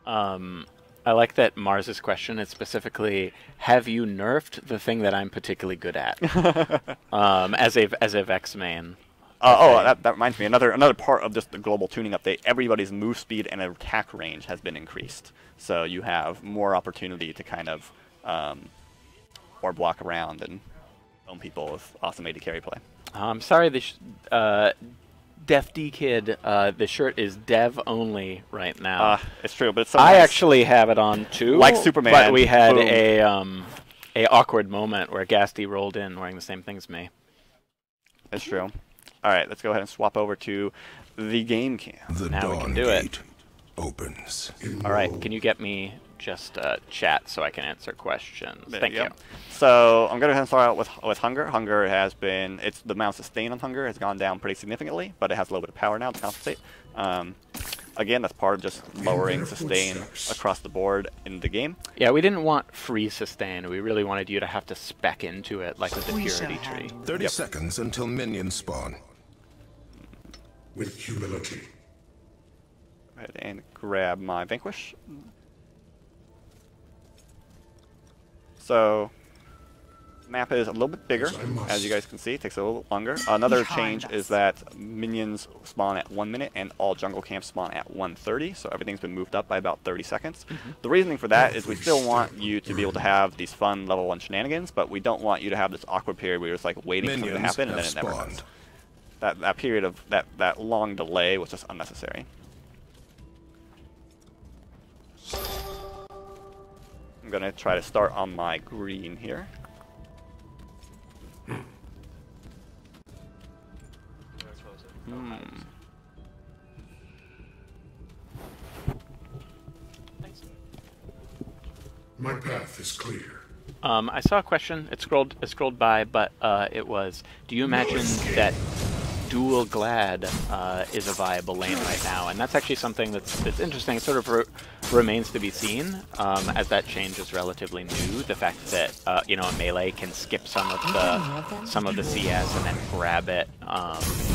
I like that Mars's question is specifically, have you nerfed the thing that I'm particularly good at? as a Vex main. That reminds me. Another part of just the global tuning update, everybody's move speed and attack range has been increased. So you have more opportunity to kind of orb walk around and own people with awesome AD carry play. I'm sorry, Def D Kid, the shirt is dev only right now. It's true, but it's so I nice. actually have it on too. Like Superman. But we had a awkward moment where Gasti rolled in wearing the same thing as me. It's true. All right, let's go ahead and swap over to the game cam. Now we can do it. Opens. All right, can you get me just chat so I can answer questions? Thank you. So I'm going to go ahead and start out with Hunger. Hunger has been, the amount of sustain on Hunger has gone down pretty significantly, but it has a little bit of power now to compensate. Again, that's part of just lowering sustain across the board in the game. Yeah, we didn't want free sustain. We really wanted you to have to spec into it, like with the We purity shall tree. handle 30 seconds until minions spawn. With humility. Go ahead and grab my Vanquish. So, map is a little bit bigger, as you guys can see. It takes a little bit longer. Another change is that minions spawn at 1 minute and all jungle camps spawn at 1:30. So everything's been moved up by about 30 seconds. The reasoning for that is we still want you to be able to have these fun level 1 shenanigans, but we don't want you to have this awkward period where you're just like waiting for something to happen and then it never does. That period of that long delay was just unnecessary. I'm gonna try to start on my green here. My path is clear. I saw a question. It scrolled by, but it was: do you imagine that dual Glad is a viable lane right now? And that's actually something that's interesting. It sort of remains to be seen, as that change is relatively new. The fact that you know, a melee can skip some of the CS and then grab it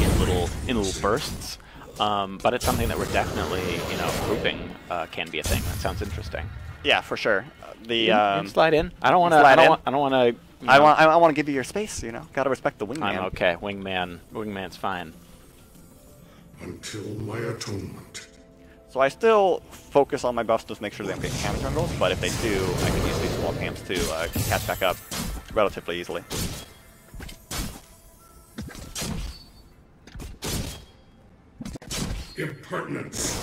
in little bursts. But it's something that we're definitely, you know, hoping can be a thing. That sounds interesting. Yeah, for sure. You can slide in. I don't want to. I want to give you your space. You know, gotta respect the wingman. I'm okay. Wingman's fine. Until my atonement. So I still focus on my buffs to make sure they don't get camp jungles, but if they do, I can use these small camps to catch back up relatively easily. Impertinence.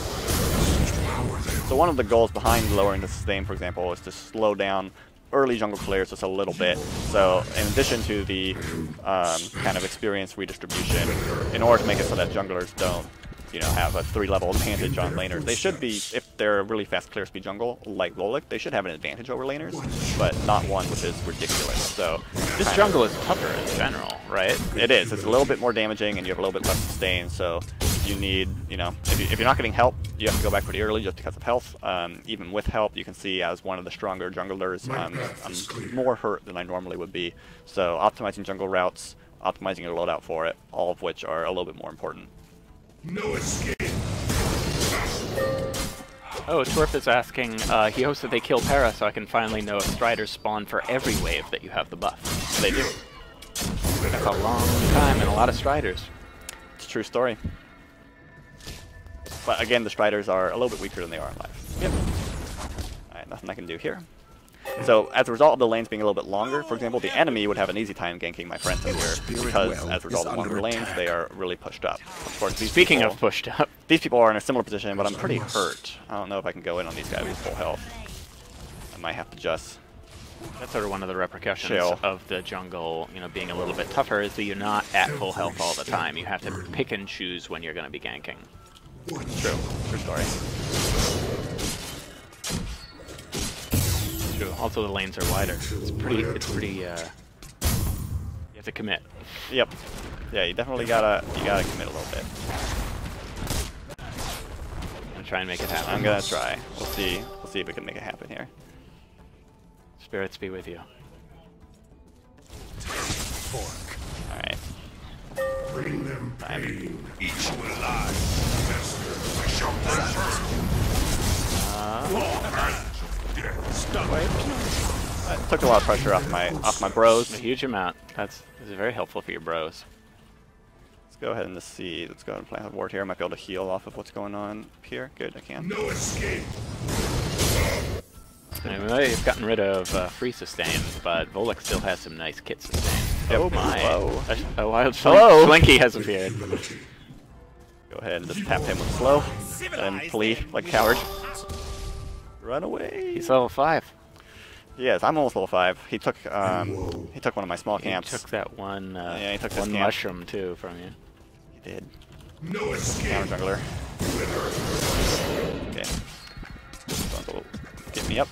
So one of the goals behind lowering the sustain, for example, is to slow down early jungle clears just a little bit. So in addition to the kind of experience redistribution, in order to make it so that junglers don't, you know, have a 3-level advantage on laners, they should be, if they're a really fast clear speed jungle like Volek, they should have an advantage over laners, but not one which is ridiculous. So this jungle is tougher in general, right? It is. It's a little bit more damaging, and you have a little bit less sustain. So you need, you know, if you're not getting help, you have to go back pretty early just because of health. Even with help, you can see as one of the stronger junglers, I'm more hurt than I normally would be. So optimizing jungle routes, optimizing your loadout for it, all of which are a little bit more important. No escape. Oh, Twerp is asking, he hopes that they kill Para so I can finally know if Striders spawn for every wave that you have the buff. They do. That's a long time and a lot of Striders. It's a true story. But again, the Striders are a little bit weaker than they are in life. Yep. Alright, nothing I can do here. So, as a result of the lanes being a little bit longer, for example, the enemy would have an easy time ganking my friends in here, because as a result of longer lanes, they are really pushed up. Of course, Speaking of pushed up, these people are in a similar position, but I'm pretty hurt. I don't know if I can go in on these guys with full health. I might have to just... That's sort of one of the repercussions chill. Of the jungle, you know, being a little bit tougher, is that you're not at full health all the time. You have to pick and choose when you're going to be ganking. True. True story. True. Also, the lanes are wider. It's pretty, you have to commit. Yep. Yeah, you definitely gotta commit a little bit. I'm gonna try and make it happen. I'm gonna try. We'll see if we can make it happen here. Spirits be with you. Alright. Bring them pain. Each will lie. Took a lot of pressure off my bros. A huge amount. This is very helpful for your bros. Let's go ahead and just see. Let's go ahead and plant a ward here. I might be able to heal off of what's going on up here. Good, I can. No escape. I mean, they've gotten rid of free sustain, but Volek still has some nice kit sustain. Yep. Oh my! Hello. A wild Hello. Slinky has appeared. Humility. Go ahead and just tap him with slow and flee like a coward. Run away. He's level 5. Yes, I'm almost level 5. He took one of my small camps. He took that one. Yeah, he took this one camp. mushroom too from you. He did. No escape. Counter jungler. Okay. So, get me up.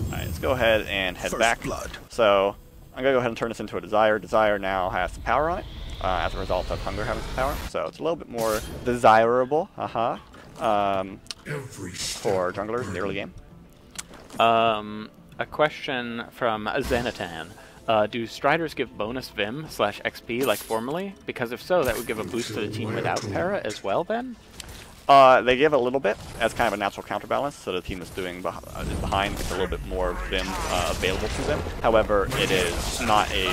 Alright, let's go ahead and head back. Blood. So, I'm going to go ahead and turn this into a Desire. Desire now has some power on it as a result of Hunger having some power. So it's a little bit more desirable for junglers in the early game. A question from Zenatan. Do Striders give bonus Vim/XP like formerly? Because if so, that would give a boost to the team without Para as well then? They give a little bit as kind of a natural counterbalance, so the team is doing behind gets a little bit more Vim available to them. However, it is not a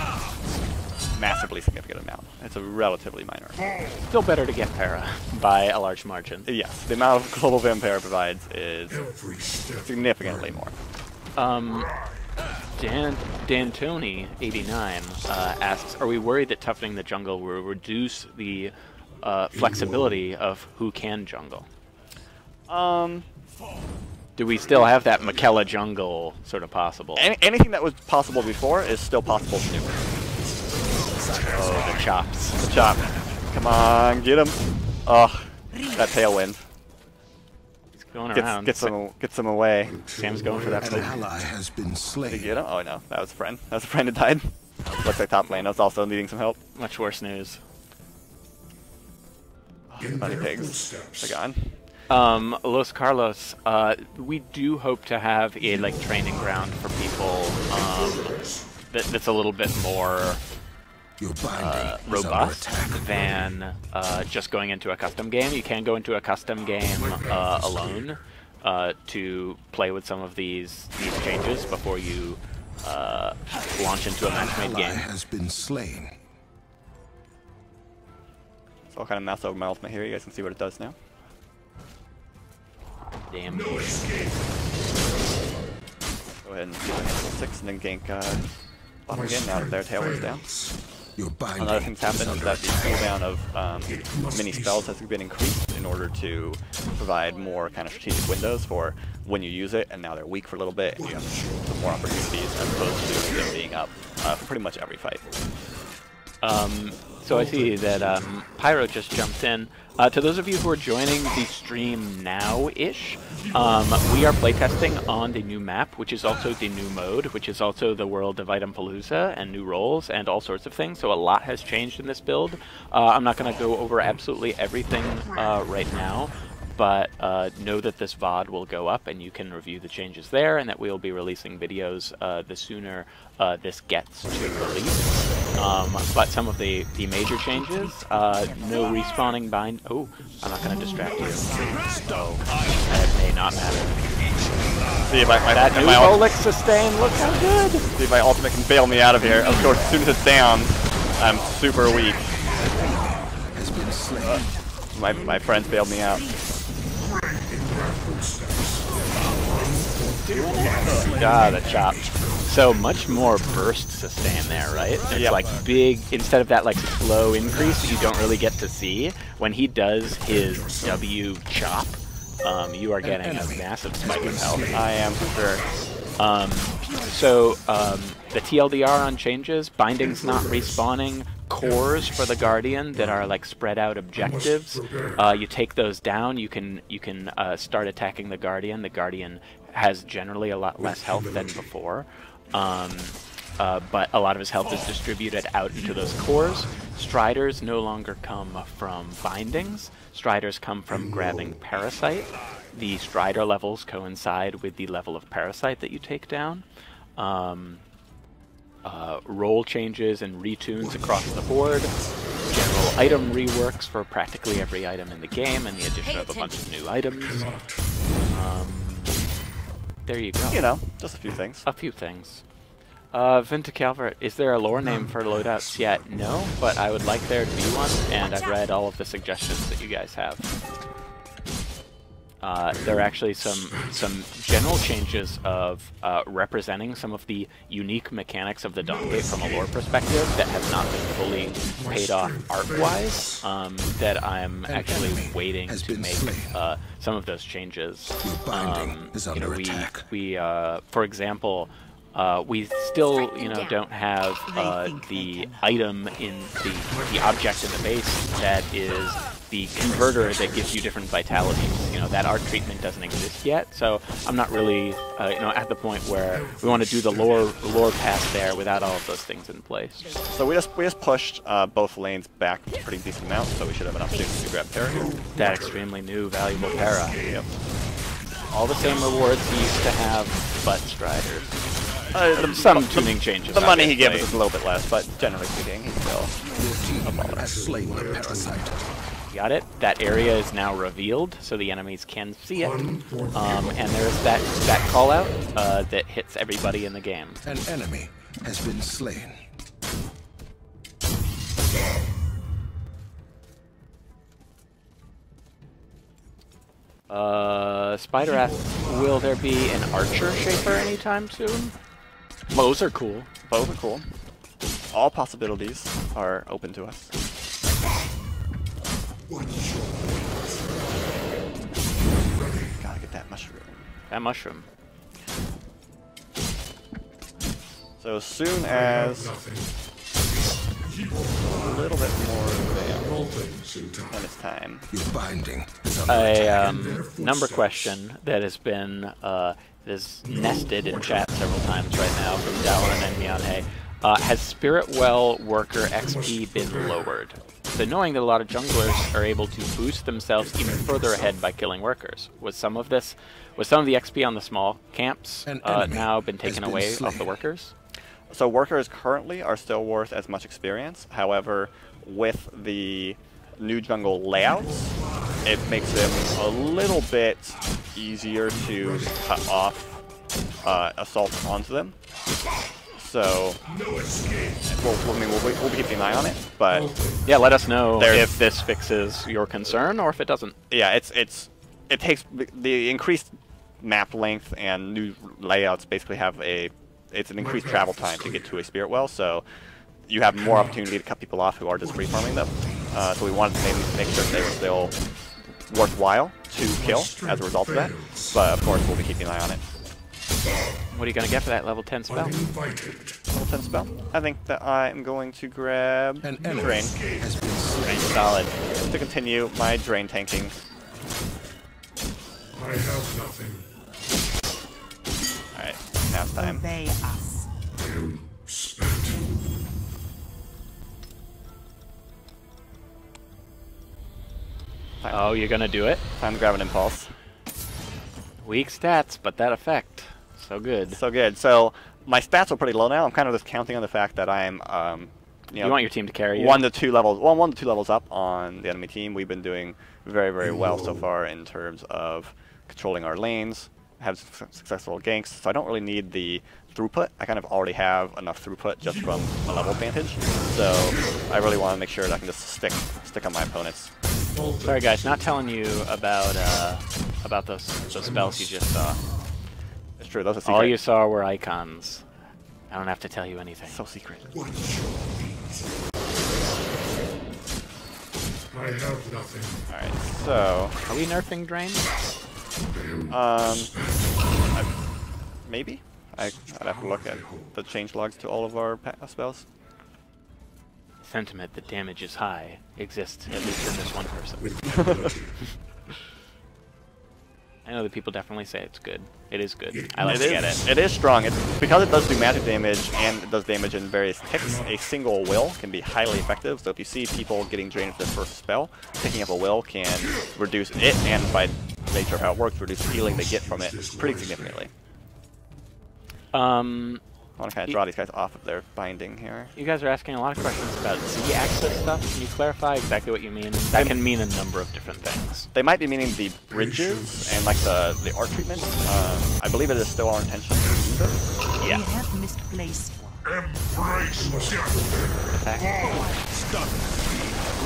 massively significant amount. It's a relatively minor. Still better to get Para by a large margin. Yes, the amount of global Vim Para provides is significantly more. Dantoni 89 asks, are we worried that toughening the jungle will reduce the flexibility of who can jungle? Do we still have that Makella jungle sort of possible? Anything that was possible before is still possible to do. Oh, the chops. The chop. Come on, get him. Oh, that tailwind. He's going around. Gets him away. Sam's going for that An ally has been Did slain. you get him? Oh no, that was a friend. That was a friend that died. Looks like top lane. That's also needing some help. Much worse news. Bunny pigs. They're gone. Los Carlos, we do hope to have a training ground for people that's a little bit more Your binding is under robust attack. than just going into a custom game. You can go into a custom game alone to play with some of these changes before you launch into a match-made Ally game. has been slain. So I'll kind of mouse over my ultimate here. You guys can see what it does now. Damn. No escape. Go ahead and do a 6 and then gank bottom again now that their tailwind's down. Your binding Another thing's happened is is under that the attack. cooldown of mini spells has been increased in order to provide more kind of strategic windows for when you use it, and now they're weak for a little bit, and you have some more opportunities as opposed to them being up for pretty much every fight. So I see that Pyro just jumped in. To those of you who are joining the stream now-ish, we are playtesting on the new map, which is also the new mode, which is also the world of Itempalooza and new roles and all sorts of things. So a lot has changed in this build. I'm not going to go over absolutely everything right now, but know that this VOD will go up and you can review the changes there, and that we'll be releasing videos the sooner this gets to release. But some of the major changes, no respawning bind. Oh, I'm not going to distract you. Oh, that may not matter. See if That new Volix sustain, look how good! See if my ultimate can bail me out of here. Of course, as soon as it's down, I'm super weak. Has been slain. My friends bailed me out. Ah, the chop. So much more burst sustain there, right? It's Yep. like big, instead of that slow increase that you don't really get to see, when he does his W chop, you are getting a massive spike of health. I am for sure. The TLDR on changes, bindings not respawning, cores for the Guardian that are spread out objectives. You take those down, you can start attacking the Guardian. The Guardian has generally a lot less health than before. But a lot of his health is distributed out into those cores. Striders no longer come from bindings. Striders come from grabbing Parasite. The Strider levels coincide with the level of Parasite that you take down. Role changes and retunes across the board. General item reworks for practically every item in the game, and the addition of a bunch of new items. There you go. You know, just a few things. A few things. Vinta Calvert, is there a lore name for loadouts yet? No, but I would like there to be one, and I've read all of the suggestions that you guys have. There are actually some general changes of representing some of the unique mechanics of the Dawngate from a lore perspective that have not been fully paid off art-wise, that I'm actually waiting to make some of those changes. Your binding is under attack. For example, We still, don't have the item in the object in the base that is the converter that gives you different vitalities. That art treatment doesn't exist yet, so I'm not really, at the point where we want to do the lore path there without all of those things in place. So we just pushed both lanes back a pretty decent amount, so we should have an opportunity to grab Para here. That extremely new, valuable Para. Yep. All the same rewards he used to have, but Strider. Some tuning changes. The money he obviously. gives is a little bit less, but generally speaking, he's still Your team has slain the parasite. Got it. That area is now revealed, so the enemies can see it. And there's that call out that hits everybody in the game. An enemy has been slain. Spider asks, will there be an Archer Shaper anytime soon? Bows are cool. Both are cool. All possibilities are open to us. Gotta get that mushroom. That mushroom. So as soon as a little bit more advanced, then it's time. Your binding is under A number question that has been is nested in chat several times right now from Dallin and Myeonhae. Has Spirit Well Worker XP been lowered? It's annoying that a lot of junglers are able to boost themselves even further ahead by killing workers. Was some of the XP on the small camps now been taken away off the workers? So workers currently are still worth as much experience. However, with the new jungle layouts, it makes them a little bit easier to cut off assaults onto them. So we'll be keeping an eye on it, but yeah, let us know if this fixes your concern or if it doesn't. Yeah, it takes the increased map length and new layouts basically have it's an increased travel time to get to a Spirit Well, so you have more opportunity to cut people off who are just reforming them. So we wanted to make sure they were still worthwhile to kill as a result of that. But of course, we'll be keeping an eye on it. What are you going to get for that level 10 spell? Level 10 spell? I think that I am going to grab An Drain. enemy has been slain. Drain solid. To continue my Drain tanking. I have nothing. Alright, now it's time. Obey us. I am spent. Oh, you're going to do it? Time to grab an Impulse. Weak stats, but that effect. So good. So good. So my stats are pretty low now. I'm kind of just counting on the fact that I'm, You want your team to carry you? 1 to 2 levels up on the enemy team. We've been doing very, very well so far in terms of controlling our lanes, have successful ganks. So I don't really need the throughput. I kind of already have enough throughput just from a level advantage. So I really want to make sure that I can just stick on my opponents. Sorry guys, not telling you about those spells you just saw. It's true. Those are secret. All you saw were icons. I don't have to tell you anything. So secret. I have nothing. All right. So Are we nerfing Drain? maybe I'd have to look at the change logs to all of our spells. Sentiment that damage is high exists, at least in this one person. I know that people definitely say it's good. It is good. I like to get it. It is strong. It's because it does do magic damage and it does damage in various ticks. A single will can be highly effective. So if you see people getting drained with their first spell, picking up a will can reduce it, and by nature of how it works, reduce the healing they get from it pretty significantly. I want to kind of draw these guys off of their binding here. You guys are asking a lot of questions about Z-axis stuff. Can you clarify exactly what you mean? That can mean a number of different things. They might be meaning the bridges and like the art treatment. I believe it is still our intention to do those. Yeah. We have misplaced one. Embrace death.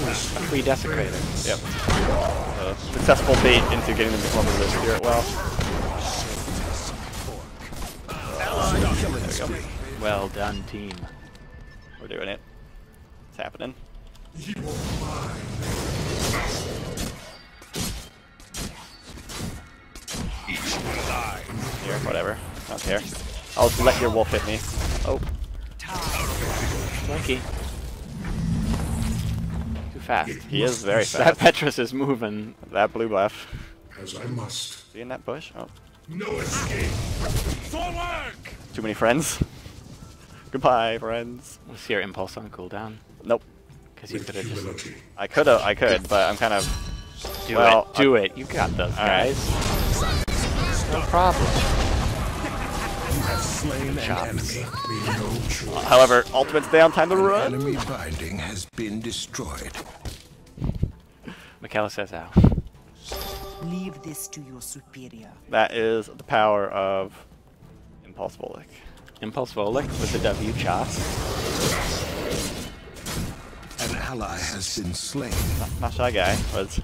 A free desecrator. Yep. Successful bait into getting them to come over to the Spirit Well. There we go. Well done, team. We're doing it. It's happening. Here, whatever. I don't care. I'll let your wolf hit me. Oh. Monkey. Too fast. He is very That fast. Petrus is moving. That blue buff. As I must. Is he in that bush? Oh. No escape. Too many friends. Goodbye, friends. Was your impulse on cooldown? Nope. Because you could have just... Humility. I could, but I'm kind of... Do it. You got those, guys. No problem. You have slain an enemy. Me no choice. However, ultimate's down, time to An run. enemy binding has been destroyed. Michaela says ow. Leave this to your superior. That is the power of Impulse Volic. Impulse Volic with the W chop. An ally has been slain. Not Shy Guy was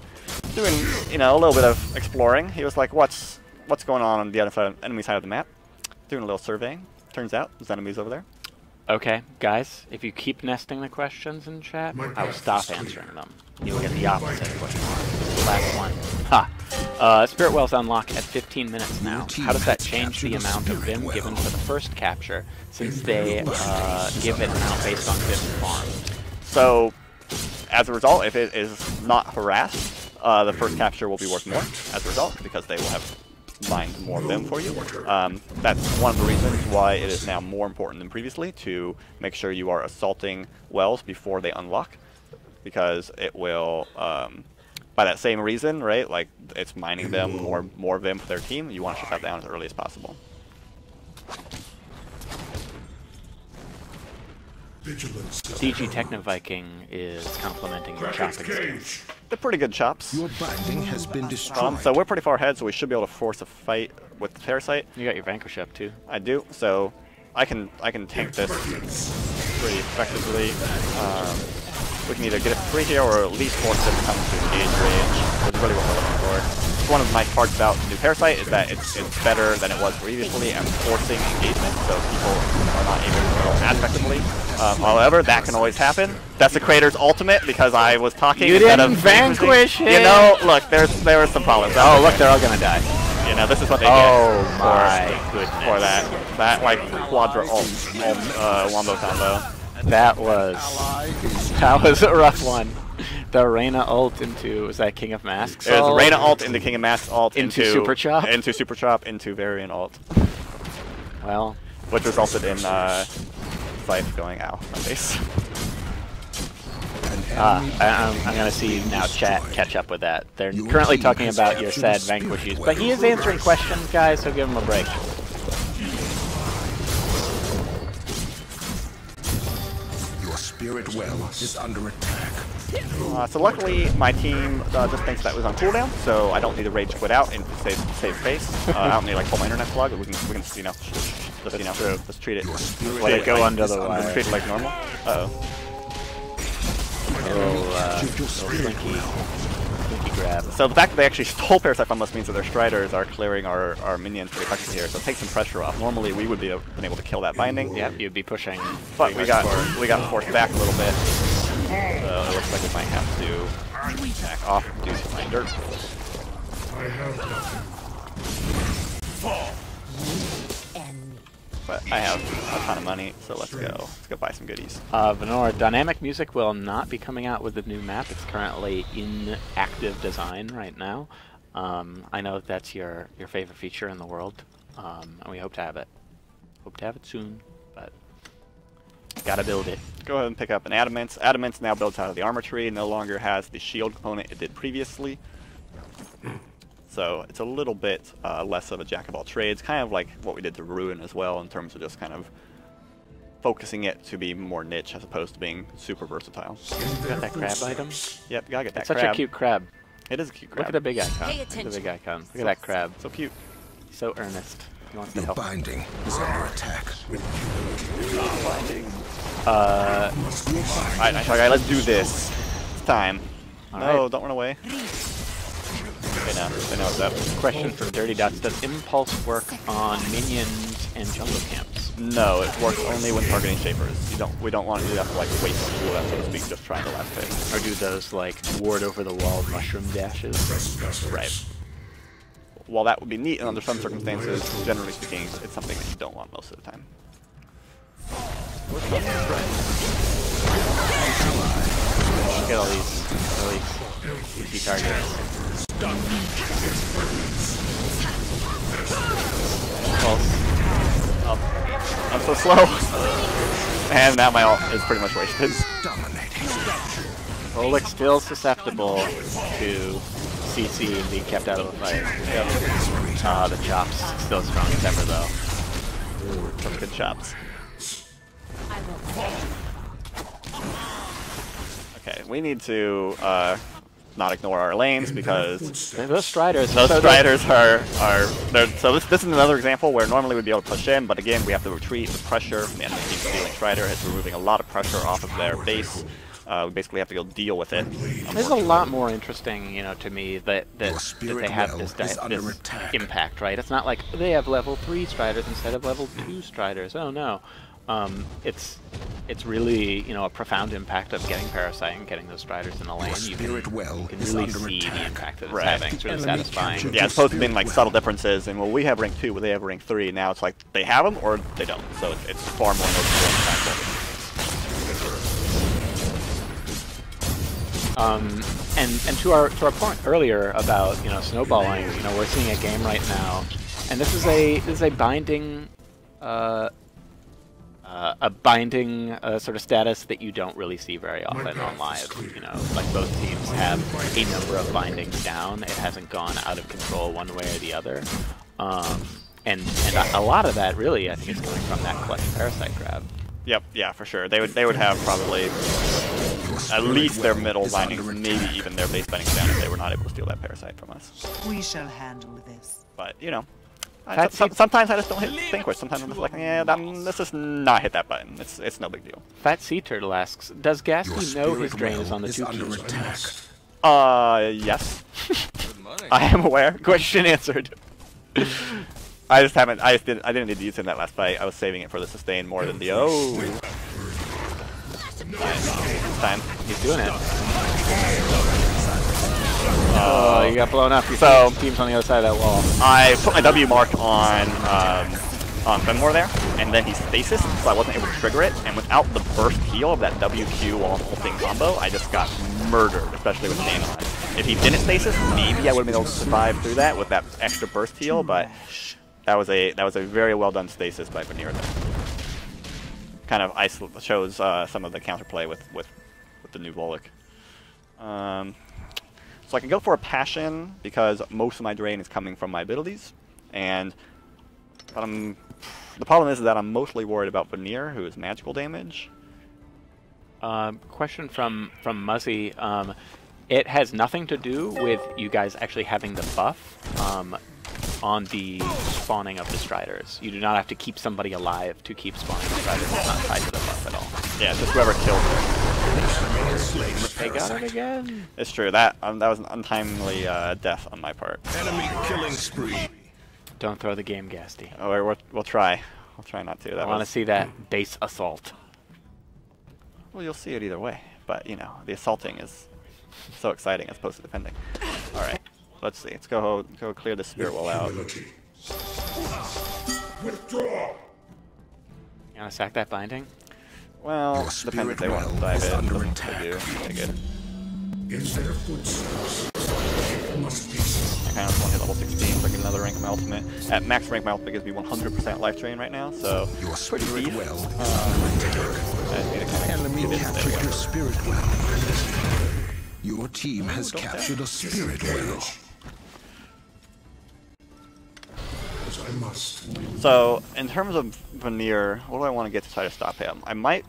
doing, you know, a little bit of exploring. He was like, what's going on the other side, enemy side of the map? Doing a little surveying. Turns out there's enemies over there. Okay, guys, if you keep nesting the questions in chat, I will stop answering them. You will get the opposite question mark. Last one. Ha! Spirit Wells unlock at 15 minutes now. How does that change the amount of Vim given for the first capture, since they give it an amount based on Vim farm? So, as a result, if it is not harassed, the first capture will be worth more as a result, because they will have mined more Vim for you. That's one of the reasons why it is now more important than previously to make sure you are assaulting wells before they unlock, because it will, by that same reason, right, like it's mining them more Vim for their team, you want to shut that down as early as possible. Vigilance. CG Techno-Viking is complimenting your chopping skills. Engage. They're pretty good chops. Your binding has been destroyed. So we're pretty far ahead, so we should be able to force a fight with the Parasite. You got your Vanquish up too. I do, so I can tank this pretty effectively. We can either get it free here or at least force it to come to engage range, which is really what we're looking for. One of the nice parts about the new Parasite is that it's better than it was previously at forcing engagement, so people are not able to control as effectively. However, that can always happen. That's the creator's ultimate, because I was talking You instead didn't of vanquish You him! know, look, there were some problems. Oh, look, they're all gonna die. You know, this is what they Oh get my goodness. for that like quadra ult wombo combo. That was a rough one. The Reyna ult into, was that King of Masks? It was Reyna ult into King of Masks ult Into Super Chop? Into Super Chop into Varian ult, Well, which resulted in Scythe going ow my face. I'm gonna see now chat catch up with that. They're currently talking about your sad Vanquish use, but he is answering questions, guys, so give him a break. Your spirit well is under attack. So luckily, my team just thinks that was on cooldown, so I don't need to rage quit out and save space. I don't need like pull my internet plug. We can you know, just treat it. Let it go under the Just wire. treat it like normal. Slinky grab. So the fact that they actually stole Parasite from us means that their Striders are clearing our minions pretty effectively here, so it takes some pressure off. Normally we would be been able to kill that binding. Yep, you'd be pushing. But we got forced back a little bit. So it looks like we might have to back off due to my dirt. I have nothing. But I have a ton of money, so let's go buy some goodies. Venora, dynamic music will not be coming out with the new map. It's currently in active design right now. I know that's your favorite feature in the world, and we hope to have it. Hope to have it soon, but gotta build it. Go ahead and pick up an Adamance. Adamance now builds out of the armor tree and no longer has the shield component it did previously. So it's a little bit less of a jack of all trades, kind of like what we did to Ruin as well, in terms of just kind of focusing it to be more niche as opposed to being super versatile. You got that crab item? Yep, gotta get that It's such crab. a cute crab. It is a cute crab. Look at the big icon. Pay Look at the attention. big icon. Look at that crab. So cute. So earnest. He wants to Your help. binding is under attack. Alright, nice guy, let's do this. It's time. All No, right. don't run away. They know what's up. Question from Dirty Dots: does Impulse work on minions and jungle camps? No, it works only when targeting shapers. We don't want to do that for like waste of cooldown, so to speak, just trying to last hit. Or do those like ward over the wall mushroom dashes? Right. while that would be neat and under some circumstances, generally speaking, it's something that you don't want most of the time. Look at all these really easy targets. Oh, I'm so slow. And now my ult is pretty much wasted. Oleg's still susceptible to CC and being kept out of the fight. Yep. The chops still strong as ever though. Some good chops. Okay, we need to not ignore our lanes because Those Striders are so this is another example where normally we'd be able to push in, but again we have to retreat with pressure from the enemy team stealing Strider. It's removing a lot of pressure off of their base. We basically have to go deal with it. There's a lot more interesting, to me, that they have this impact, right? It's not like they have level 3 Striders instead of level 2 Striders. Oh no. It's really, a profound impact of getting Parasite and getting those Striders in the lane. You can really see the impact that it's having. It's really satisfying. Yeah, it's supposed to be like subtle differences, and they have rank 2, they have rank 3. Now it's like they have them or they don't. So it's far more noticeable and impactful. And to our point earlier about snowballing, we're seeing a game right now, and this is a binding sort of status that you don't really see very often on live. Like both teams have a number of bindings down. It hasn't gone out of control one way or the other, and a lot of that really I think is coming from that clutch Parasite grab. Yep, yeah, for sure. They would have probably at least their middle bindings, maybe even their base bindings down if they were not able to steal that Parasite from us. We shall handle this. But sometimes I just don't hit Vanquish. Sometimes I'm just like, let's just not hit that button. It's no big deal. Fat Sea Turtle asks, does Gasty know his drain is on the 2 under keys? attack. Yes. I am aware. Question answered. I didn't need to use it in that last fight. I was saving it for the sustain more than the Nice. Time. He's doing it. Oh, you got blown up. So team's on the other side of that wall. I put my W mark on Fenmore there, and then he stasis, so I wasn't able to trigger it. And without the burst heal of that WQ while ulting combo, I just got murdered, especially with Name on. If he didn't stasis, maybe I would have been able to survive through that with that extra burst heal, but that was a very well done stasis by Veneer there. Kind of shows some of the counterplay with the new Volek. So I can go for a Passion because most of my drain is coming from my abilities, and the problem is that I'm mostly worried about Veneer, who is magical damage. Question from Muzzy. It has nothing to do with you guys actually having the buff on the spawning of the Striders. You do not have to keep somebody alive to keep spawning the Striders. It's not tied to the buff at all. Yeah, it's just whoever killed them. They got it again. It's true. That was an untimely death on my part. Enemy killing spree. Don't throw the game, Gasty. Oh, we'll try. We'll try not to. I want to see that base assault. Well, you'll see it either way. But the assaulting is so exciting as opposed to defending. All right. Let's see. Let's go clear the spirit wall out. Withdraw. You want to sack that binding? Well, depends if they want to dive in. Doesn't look like they do. Okay, good. In their footsteps. Must be so. I kind of want to hit level 16 so I get another rank of my ultimate. At max rank, my ultimate gives me 100% life drain right now, so pretty deep. I just need to kind of Enemy get in captured there. your spirit well. Your team has captured a spirit well. As I must. So, in terms of Veneer, what do I want to get to try to stop him? I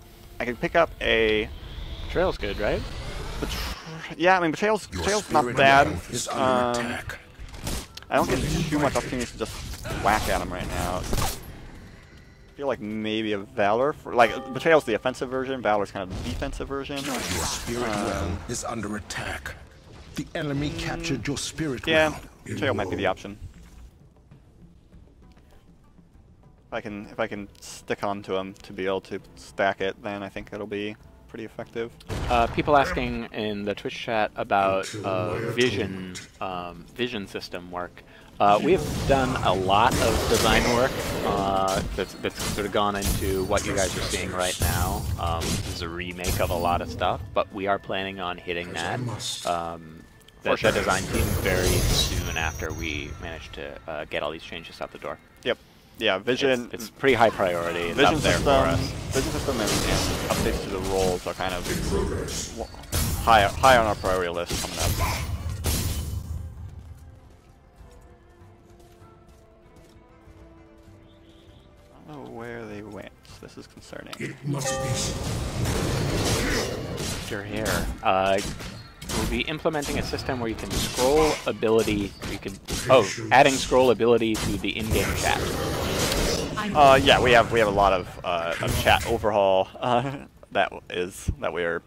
can pick up a... Trail's good, right? Yeah, I mean, Betrayal's not bad. Is under attack. I don't get too much opportunity to just whack at him right now. I feel like maybe a Valor. Betrayal's the offensive version, Valor's kind of the defensive version. Your spirit well is under attack. The enemy captured your spirit Yeah, well. Betrayal might be the option. If I can stick onto him to be able to stack it, then I think it'll be pretty effective. People asking in the Twitch chat about vision system work. We have done a lot of design work that's sort of gone into what you guys are seeing right now. This is a remake of a lot of stuff, but we are planning on hitting that. The design team very soon after we manage to get all these changes out the door. Yep. Yeah, vision. It's pretty high priority. It's Vision up there system, for us. vision system and updates to the roles are kind of high on our priority list coming up. I don't know where they went. This is concerning. It must be so. Your hair. We'll be implementing a system where you can scroll ability. You can adding scroll ability to the in-game chat. Yeah, we have a lot of chat overhaul that we're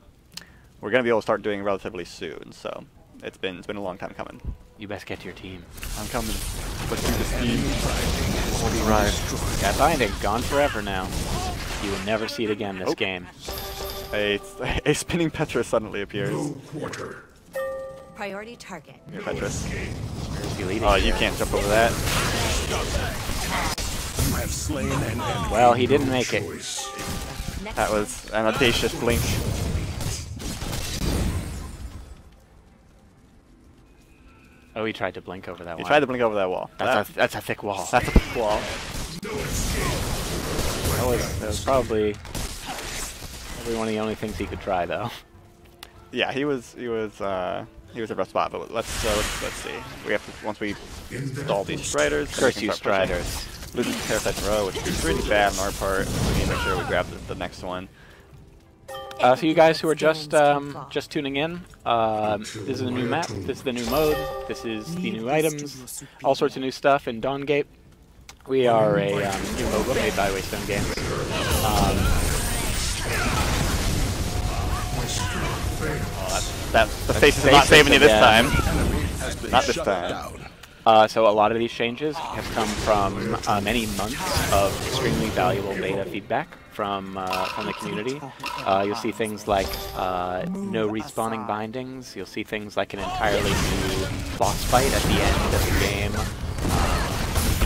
gonna be able to start doing relatively soon. So it's been a long time coming. You best get to your team. I'm coming. Let's do this team. We'll be right. Got binding. Gone forever now. You will never see it again this game. A spinning Petra suddenly appears. No quarter. Priority target. Here, Petrus. Where is he leading? Oh, you can't jump over that. You have slain an enemy. Well, he didn't make it. Choice. That was an audacious blink. Oh, he tried to blink over that He wall. tried to blink over that wall. That's a thick wall. That's a thick wall. That was probably one of the only things he could try, though. Yeah, he was a rough spot. But let's see. We have to, once we install these Striders. Curse you, Striders. Losing Parasite in a row, which is really bad on our part. We need to make sure we grab the next one. So you guys who are just tuning in, this is a new map. This is the new mode. This is the new items. All sorts of new stuff in Dawngate. We are a new MOBA made by Waystone Games. The face is not saving you this time. Not this Shut time. down. So a lot of these changes have come from many months of extremely valuable beta feedback from the community. You'll see things like no respawning bindings. You'll see things like an entirely new boss fight at the end of the game.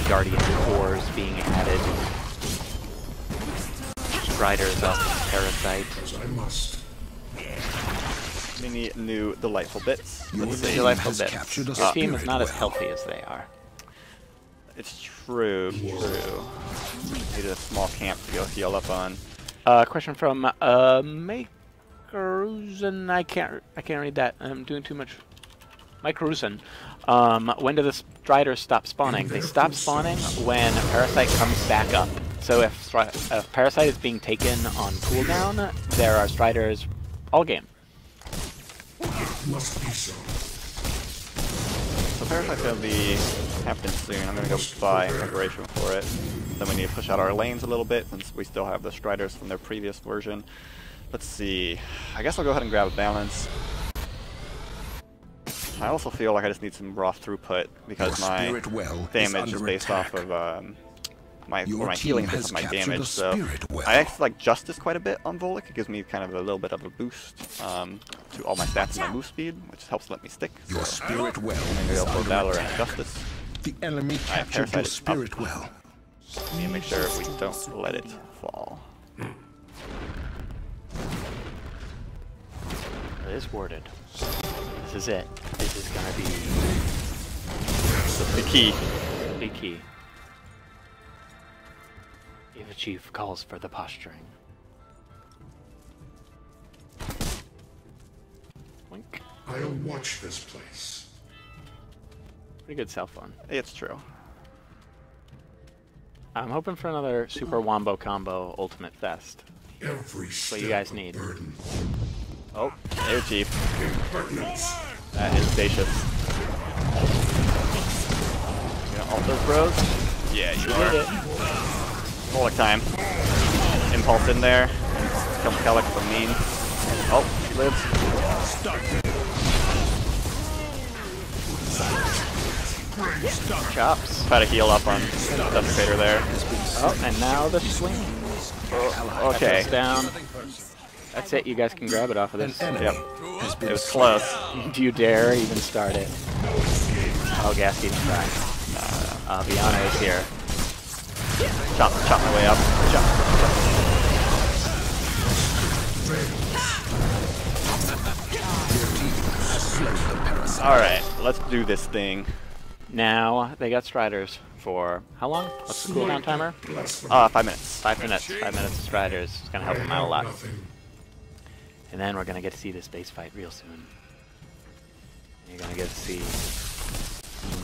Guardian cores being added. Striders up, Parasite. I must. Many new delightful bits. Your Let's see. team Delightful has bits. captured a Your team is spirit not as well. healthy as they are. It's true. Needed a small camp to go heal up on. Question from Makerusen. I can't read that. I'm doing too much. Makerusen. When do the Striders stop spawning? They stop spawning when Parasite comes back up. So if Parasite is being taken on cooldown, there are Striders all game. Must be so. So Parasite's gonna be happening soon. I'm gonna go buy in preparation for it. Then we need to push out our lanes a little bit since we still have the Striders from their previous version. Let's see. I guess I'll go ahead and grab a balance. I also feel like I just need some raw throughput because Your my spirit well damage is is under based attack. off of my Your healing team based has on my captured damage. a So spirit well. I actually like Justice quite a bit on Volek. It gives me kind of a little bit of a boost to all my stats and my move speed, which helps let me stick. Your So spirit well I'm gonna go is for under Valor attack. and Justice. The enemy captured Parasite your is up. spirit well. We need to make sure we don't let it fall. It is warded. This is it. This is gonna be The key. the key. If the chief calls for the posturing. Wink. I'll watch this place. Pretty good cell phone. It's true. I'm hoping for another Super Wombo Combo Ultimate Fest. Every step you guys a need. burden. Oh, air chief. Impertinence. That is audacious. You gonna ult those bros? Yeah, you are. Volek time. Impulse in there. Kill Kellic for mean. Oh, he lives. Chops. Try to heal up on Desecrator there. Oh, and now the swing. Oh, okay. That's down. That's it. You guys can grab it off of this. Yep. It was close. Do you dare even start it? Oh, Gasky tried. No. Viana is here. Chop my way up. Alright, let's do this thing. Now they got Striders for how long? What's the cooldown timer? 5 minutes. 5 minutes. 5 minutes of Striders. It's gonna help them out a lot. And then we're gonna get to see this base fight real soon. You're gonna get to see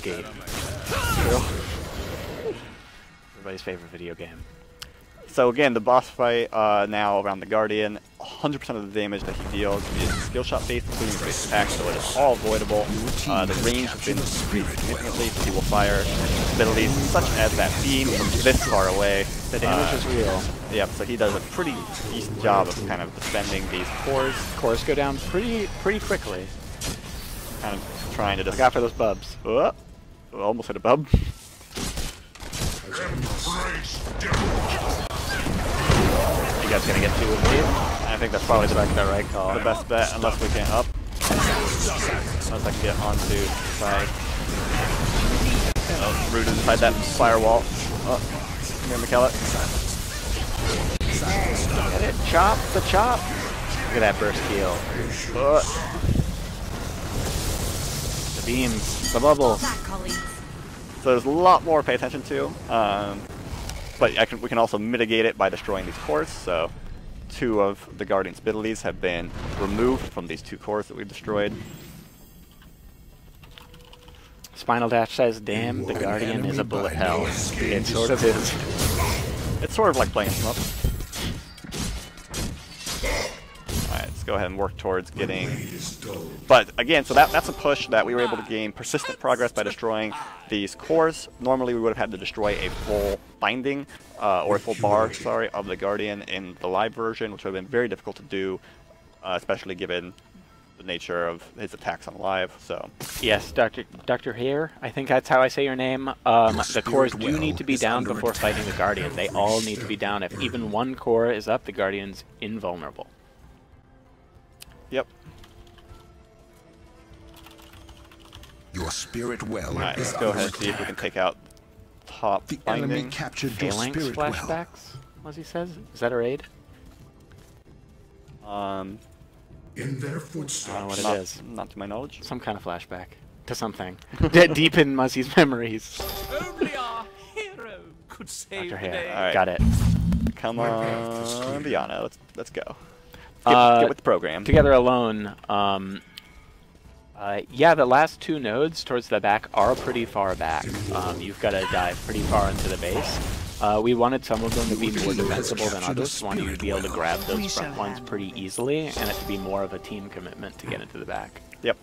Gate. Everybody's favorite video game. So again, the boss fight now around the Guardian, 100% of the damage that he deals is skill shot based, including his base attack, so it is all avoidable. The range has been increased significantly, so he will fire abilities such as that beam from this far away. The damage is real. Yep, so he does a pretty decent job of kind of defending these cores. Cores go down pretty quickly. Kind of trying to just... Look out for those bubs. Almost hit a bub. You guys gonna get 2 with me? I think that's probably the right call. The best bet, unless we can up. Unless I can get onto side. Oh, rooted inside that firewall. Oh, come here, McKellar. Get it? Chop the chop! Look at that burst heal. The beams, the bubble. So there's a lot more to pay attention to. But we can also mitigate it by destroying these cores. So 2 of the Guardian's abilities have been removed from these 2 cores that we've destroyed. Spinal Dash says, damn, the Guardian is a bullet hell. It sort of is. It's sort of like playing Shmup. Alright, let's go ahead and work towards getting... But again, so that's a push that we were able to gain persistent progress by destroying these cores. Normally we would have had to destroy a full binding, or a full bar, sorry, of the Guardian in the live version, which would have been very difficult to do, especially given the nature of his attacks on live. So yes, Dr. Hare, I think that's how I say your name. The cores do need to be down before fighting the Guardian. They all need to be down. If even one core is up, the Guardian's invulnerable. Yep. Your spirit well. Alright, let's go ahead and see if we can take out top The binding. enemy captured your Phalanx spirit well. flashbacks, as he says. Is that a raid? In their I footsteps. don't know what not, it is. not to my knowledge. Some kind of flashback to something. Deep in Muzzy's memories. Only our hero could save Dr. the day. Hare, Alright. got it. Come on, Viana, let's go. Get with the program. Together alone, yeah, the last 2 nodes towards the back are pretty far back. You've got to dive pretty far into the base. We wanted some of them to be more defensible than others. Wanted you to be able to grab those front ones pretty easily, and it to be more of a team commitment to get into the back. Yep.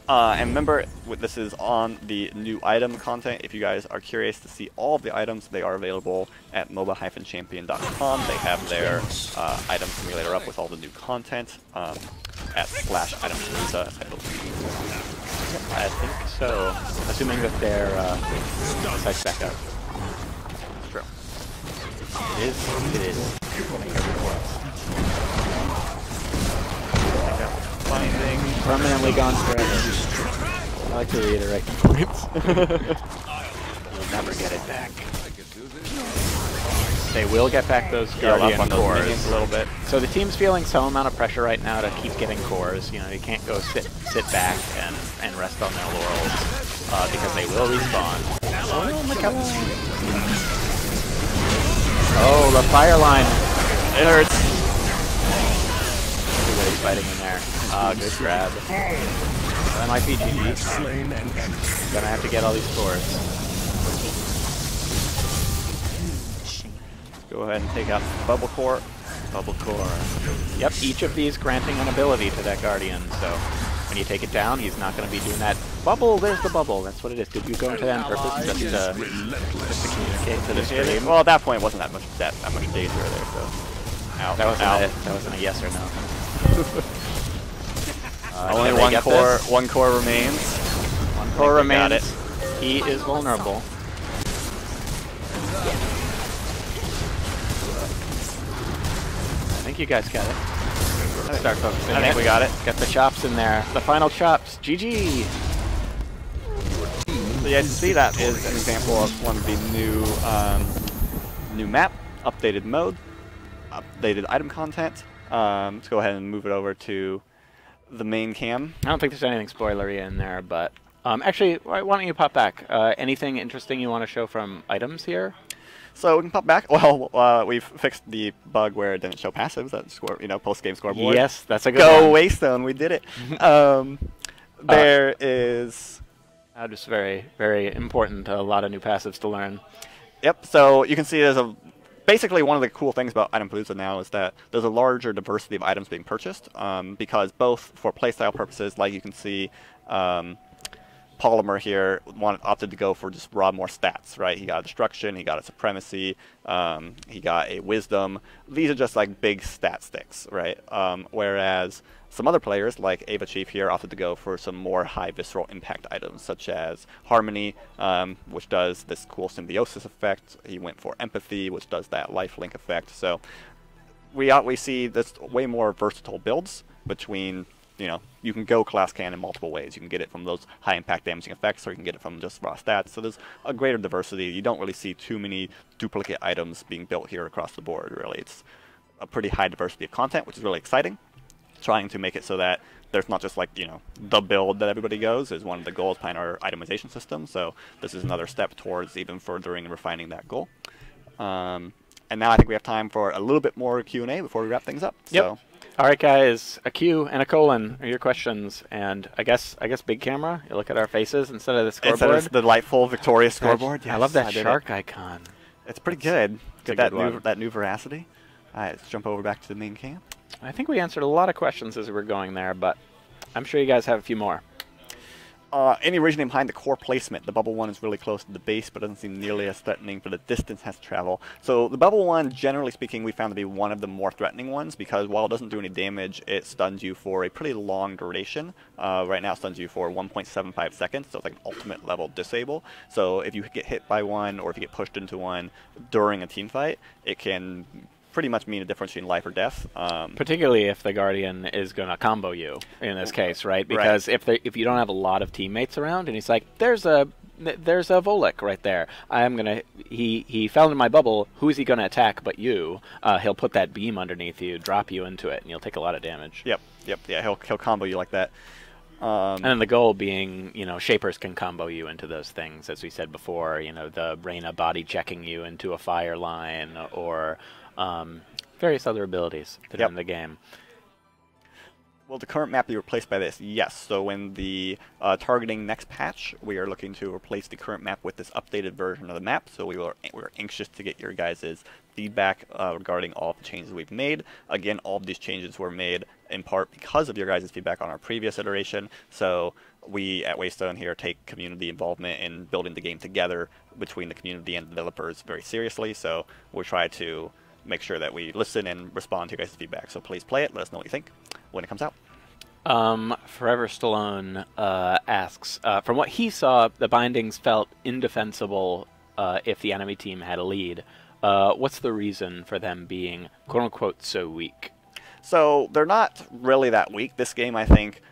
And remember, this is on the new item content. If you guys are curious to see all of the items, they are available at moba-champion.com. They have their item simulator up with all the new content at /Itempalooza, I believe. I think so, assuming that their site's back up. True. It is. Finding. Permanently gone forever. I like to reiterate the points. You'll never get it back. They will get back those Guardian on those cores minions a little bit. So the team's feeling some amount of pressure right now to keep getting cores. You know, you can't go sit back and rest on their laurels because they will respawn. Oh, the fire line! It hurts. Everybody's fighting in there. Good grab. That might be GG. Gonna have to get all these cores. Go ahead and take out Bubble Core. Bubble core. Yep, each of these granting an ability to that Guardian, so when you take it down, he's not going to be doing that. Bubble, there's the bubble, that's what it is. Did you go into that on purpose just to communicate to the stream? Well, at that point, it wasn't that much danger there, so. Ow. That wasn't a yes or no. Only one core remains. One core remains. Got it. He is vulnerable. I think you guys got it. Let's start focusing. I think we got it. Get the chops in there. The final chops. GG! Your team So yeah, you see that is an example of one of the new map, updated mode, updated item content. Let's go ahead and move it over to the main cam. I don't think there's anything spoilery in there, but actually, why don't you pop back? Anything interesting you want to show from items here? So we can pop back. Well, we've fixed the bug where it didn't show passives. That score, post-game scoreboard. Yes, that's a good Go one. Waystone, we did it. There is. Just very, very important. A lot of new passives to learn. Yep. So you can see there's basically one of the cool things about Itempalooza now is that there's a larger diversity of items being purchased because both for playstyle purposes, like you can see. Polymer here opted to go for just more stats, right? He got a destruction, he got a supremacy, he got a wisdom. These are just like big stat sticks, right? Whereas some other players, like Ava Chief here, opted to go for some more high visceral impact items, such as Harmony, which does this cool symbiosis effect. He went for Empathy, which does that lifelink effect. So we see this way more versatile builds between. You can go class can in multiple ways. You can get it from those high impact damaging effects, or you can get it from just raw stats. So there's a greater diversity. You don't really see too many duplicate items being built here across the board, really. It's a pretty high diversity of content, which is really exciting. Trying to make it so that there's not just like, the build that everybody goes is one of the goals behind our itemization system. So this is another step towards even furthering and refining that goal. And now I think we have time for a little bit more Q&A before we wrap things up. Yep. So. All right, guys. A Q and a colon are your questions, and I guess big camera. You look at our faces instead of the scoreboard. Instead of the delightful, victorious scoreboard. Yes, I love that shark icon. It's pretty good. It's Get that new veracity. All right, let's jump over back to the main cam. I think we answered a lot of questions as we were going there, but I'm sure you guys have a few more. Any reasoning behind the core placement? The bubble one is really close to the base, but doesn't seem nearly as threatening for the distance has to travel. So the bubble one, generally speaking, we found to be one of the more threatening ones because while it doesn't do any damage, it stuns you for a pretty long duration. Right now it stuns you for 1.75 seconds, so it's like an ultimate level disable. So if you get hit by one or if you get pushed into one during a team fight, it can pretty much mean a difference between life or death. Particularly if the Guardian is going to combo you in this case, right? Because if you don't have a lot of teammates around, and he's like, there's a Volek right there. He fell into my bubble. Who is he going to attack but you? He'll put that beam underneath you, drop you into it, and you'll take a lot of damage. Yep. Yeah, he'll combo you like that. And then the goal being, Shapers can combo you into those things, as we said before. The Reyna body checking you into a fire line, or various other abilities that are in the game. Will the current map be replaced by this? Yes. So when the targeting next patch, we are looking to replace the current map with this updated version of the map. So we're anxious to get your guys' feedback regarding all of the changes we've made. Again, all of these changes were made in part because of your guys' feedback on our previous iteration. So we at Waystone here take community involvement in building the game together between the community and developers very seriously. So we'll try to make sure that we listen and respond to your guys' feedback. So please play it. Let us know what you think when it comes out. Forever Stallone asks, from what he saw, the bindings felt indefensible if the enemy team had a lead. What's the reason for them being, quote-unquote, so weak? So they're not really that weak. This game, I think,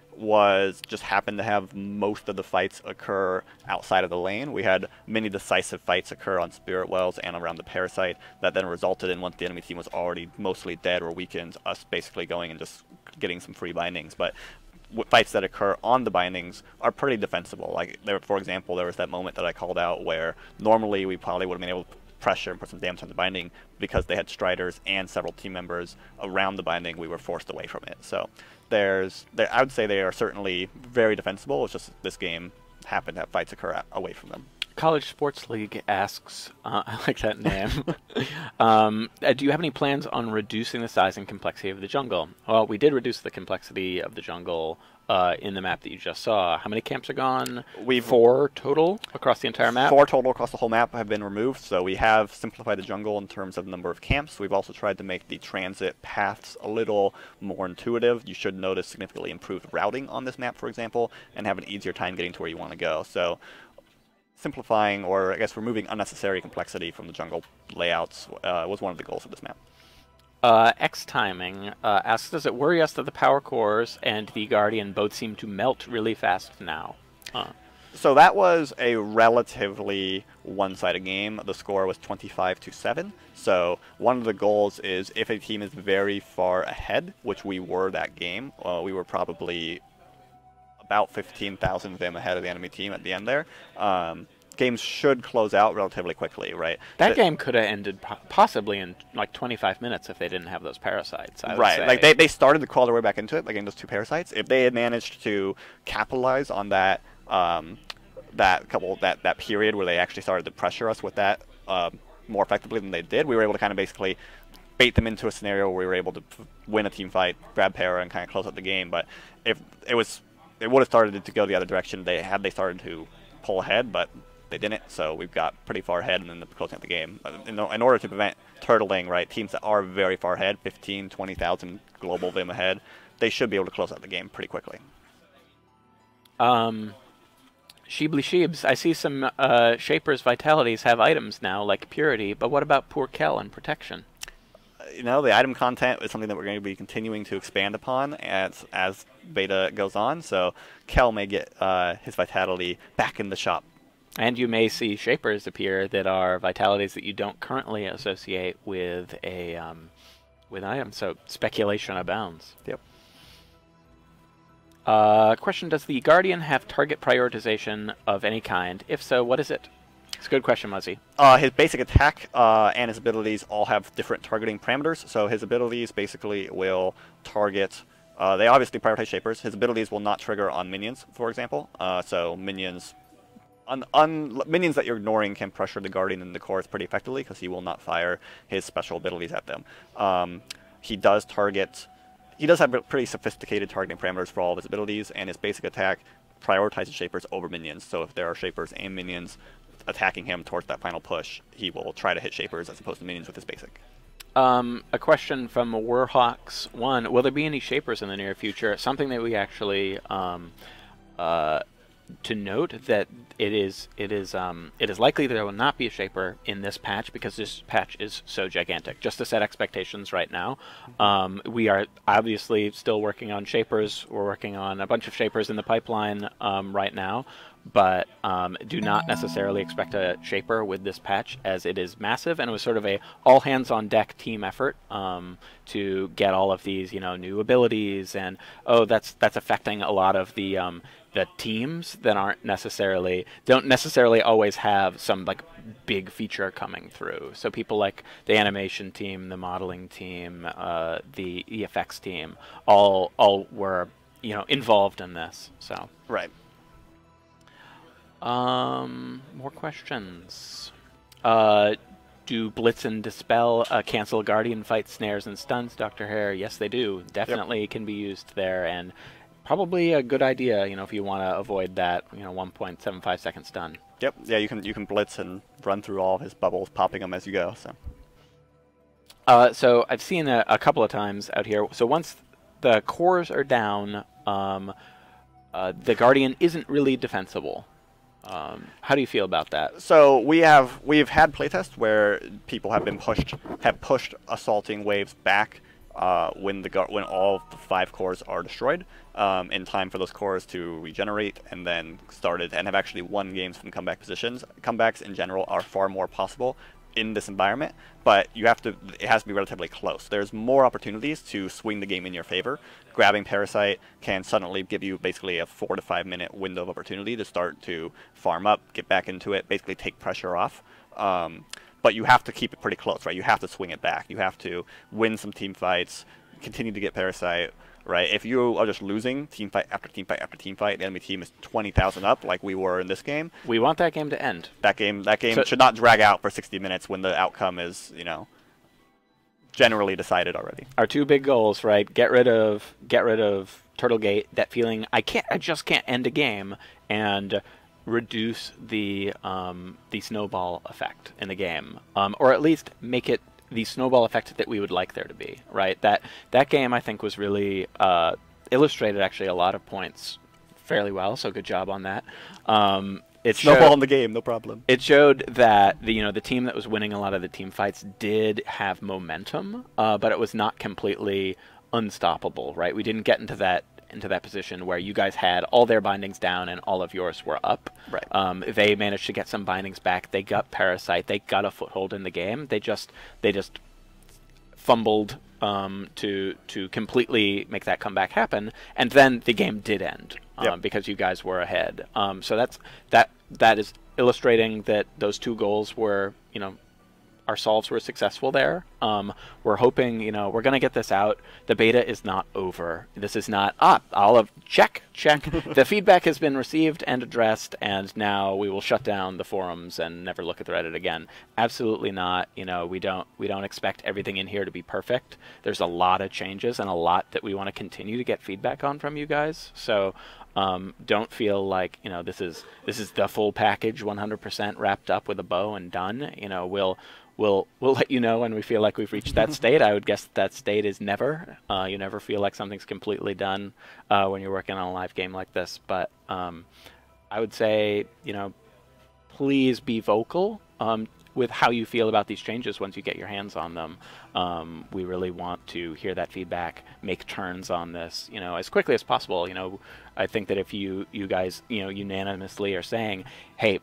just happened to have most of the fights occur outside of the lane. We had many decisive fights occur on Spirit Wells and around the Parasite that then resulted in, once the enemy team was already mostly dead or weakened, us basically going and just getting some free bindings. But fights that occur on the bindings are pretty defensible. Like, for example, there was that moment that I called out where normally we probably would have been able to pressure and put some damage on the binding. Because they had Striders and several team members around the binding, we were forced away from it. So I would say they are certainly very defensible. It's just this game happened to have fights occur away from them. College Sports League asks, I like that name, do you have any plans on reducing the size and complexity of the jungle? Well, we did reduce the complexity of the jungle in the map that you just saw. How many camps are gone? 4 total across the entire map? 4 total across the whole map have been removed, so we have simplified the jungle in terms of the number of camps. We've also tried to make the transit paths a little more intuitive. You should notice significantly improved routing on this map, for example, and have an easier time getting to where you want to go. So simplifying, or I guess removing unnecessary complexity from the jungle layouts was one of the goals of this map. X-Timing asks, does it worry us that the power cores and the Guardian both seem to melt really fast now? So that was a relatively one-sided game. The score was 25-7. So one of the goals is if a team is very far ahead, which we were that game, we were probably about 15,000 vim ahead of the enemy team at the end there. Games should close out relatively quickly, right? That game could have ended possibly in like 25 minutes if they didn't have those parasites. I would Right, say. like they started to crawl their way back into it by getting those 2 parasites. If they had managed to capitalize on that that period where they actually started to pressure us with that more effectively than they did, we were able to kind of basically bait them into a scenario where we were able to win a team fight, grab para, and kind of close out the game. But if it would have started to go the other direction. They started to pull ahead, but they didn't. So we've got pretty far ahead and ended up closing out the game. In order to prevent turtling, right, teams that are very far ahead, 15, 20,000 global vim ahead, they should be able to close out the game pretty quickly. Sheebly Sheebs, I see some Shaper's Vitalities have items now, like Purity, but what about Poor Kel and Protection? You know, the item content is something that we're going to be continuing to expand upon as beta goes on, so Kel may get his Vitality back in the shop. And you may see Shapers appear that are Vitalities that you don't currently associate with a with an item, so speculation abounds. Yep. Question, does the Guardian have target prioritization of any kind? If so, what is it? It's a good question, Muzzy. His basic attack and his abilities all have different targeting parameters. So his abilities basically will target... they obviously prioritize Shapers. His abilities will not trigger on minions, for example. So minions... minions that you're ignoring can pressure the Guardian in the cores pretty effectively because he will not fire his special abilities at them. He does target... He does have pretty sophisticated targeting parameters for all of his abilities, and his basic attack prioritizes Shapers over minions. So if there are Shapers and minions attacking him towards that final push, he will try to hit Shapers as opposed to minions with his basic. A question from Warhawks1. Will there be any Shapers in the near future? Something that we actually to note that it is likely that there will not be a Shaper in this patch because this patch is so gigantic. Just to set expectations right now, we are obviously still working on Shapers. We're working on a bunch of Shapers in the pipeline right now, but do not necessarily expect a Shaper with this patch as it is massive, and it was sort of a all-hands-on-deck team effort to get all of these, new abilities, and that's affecting a lot of the teams that don't necessarily always have some like big feature coming through. So people like the animation team, the modeling team, the EFX team, all were involved in this. So right. More questions. Do Blitz and Dispel cancel Guardian fight snares and stuns, Dr. Hare? Yes, they do. Definitely can be used there, and probably a good idea, if you want to avoid that, 1.75 second stun. Yep. Yeah, you can blitz and run through all of his bubbles, popping them as you go. So I've seen a couple of times out here. So once the cores are down, the Guardian isn't really defensible. How do you feel about that? So we've had playtests where people have pushed assaulting waves back when all of the 5 cores are destroyed, in time for those cores to regenerate, and then have actually won games from comeback positions. Comebacks in general are far more possible in this environment, but it has to be relatively close. There's more opportunities to swing the game in your favor. Grabbing Parasite can suddenly give you basically a 4 to 5 minute window of opportunity to start to farm up, get back into it, basically take pressure off. But you have to keep it pretty close, right? You have to swing it back. You have to win some team fights, continue to get Parasite, right? If you are just losing team fight after team fight after team fight, the enemy team is 20,000 up like we were in this game. We want that game to end. That game should not drag out for 60 minutes when the outcome is, generally decided already. Our 2 big goals, right? Get rid of Turtlegate, that feeling I just can't end a game, and reduce the snowball effect in the game, or at least make it the snowball effect that we would like there to be, right? That game I think was really illustrated actually a lot of points fairly well, so good job on that. It snowball in the game, no problem. It showed that the team that was winning a lot of the team fights did have momentum, but it was not completely unstoppable, right? We didn't get into that into that position where you guys had all their bindings down and all of yours were up. Right. They managed to get some bindings back. They got Parasite. They got a foothold in the game. They just fumbled to completely make that comeback happen, and then the game did end because you guys were ahead. So that is illustrating that those two goals were, our solves were successful there. We're hoping, we're going to get this out. The beta is not over. This is not, check. The feedback has been received and addressed, and now we will shut down the forums and never look at the Reddit again. Absolutely not. We don't expect everything in here to be perfect. There's a lot of changes and a lot that we want to continue to get feedback on from you guys. So don't feel like, this is the full package 100% wrapped up with a bow and done. We'll let you know when we feel like we've reached that state. I would guess that state is never. You never feel like something's completely done when you're working on a live game like this. But I would say, please be vocal with how you feel about these changes once you get your hands on them. We really want to hear that feedback, make turns on this, as quickly as possible. I think that if you guys, unanimously are saying, hey,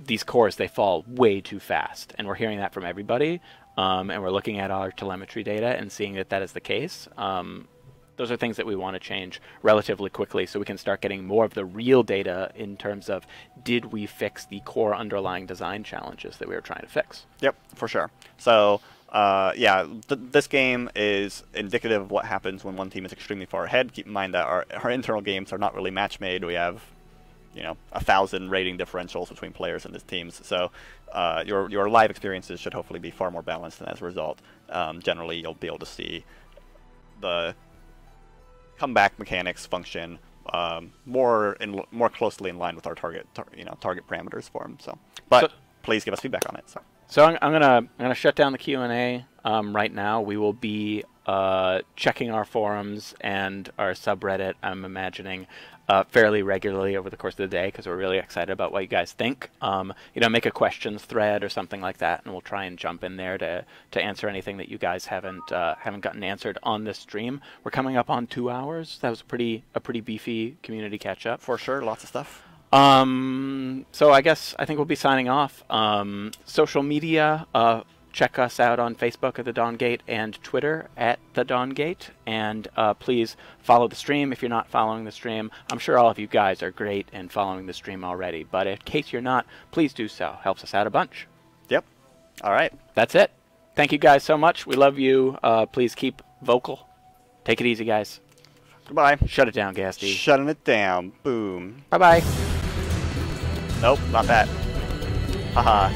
these cores, they fall way too fast, and we're hearing that from everybody, and we're looking at our telemetry data and seeing that that is the case. Those are things that we want to change relatively quickly so we can start getting more of the real data in terms of, did we fix the core underlying design challenges that we were trying to fix? Yep, for sure. So this game is indicative of what happens when one team is extremely far ahead. Keep in mind that our internal games are not really match made. We have 1,000 rating differentials between players in these teams. So your live experiences should hopefully be far more balanced, and as a result, generally you'll be able to see the comeback mechanics function more closely in line with our target parameters for them. But please give us feedback on it. So I'm gonna shut down the Q&A right now. We will be checking our forums and our subreddit, I'm imagining, fairly regularly over the course of the day, because we're really excited about what you guys think. Make a questions thread or something like that, and we'll try and jump in there to answer anything that you guys haven't gotten answered on this stream. We're coming up on 2 hours. That was a pretty beefy community catch up. For sure, lots of stuff. So I think we'll be signing off. Social media, check us out on Facebook at The Dawn Gate and Twitter at The Dawn Gate. And please follow the stream if you're not following the stream. I'm sure all of you guys are great in following the stream already, but in case you're not, please do so. Helps us out a bunch. Yep. All right. That's it. Thank you guys so much. We love you. Please keep vocal. Take it easy, guys. Goodbye. Shut it down, Gasty. Shutting it down. Boom. Bye-bye. Nope, not that. Haha.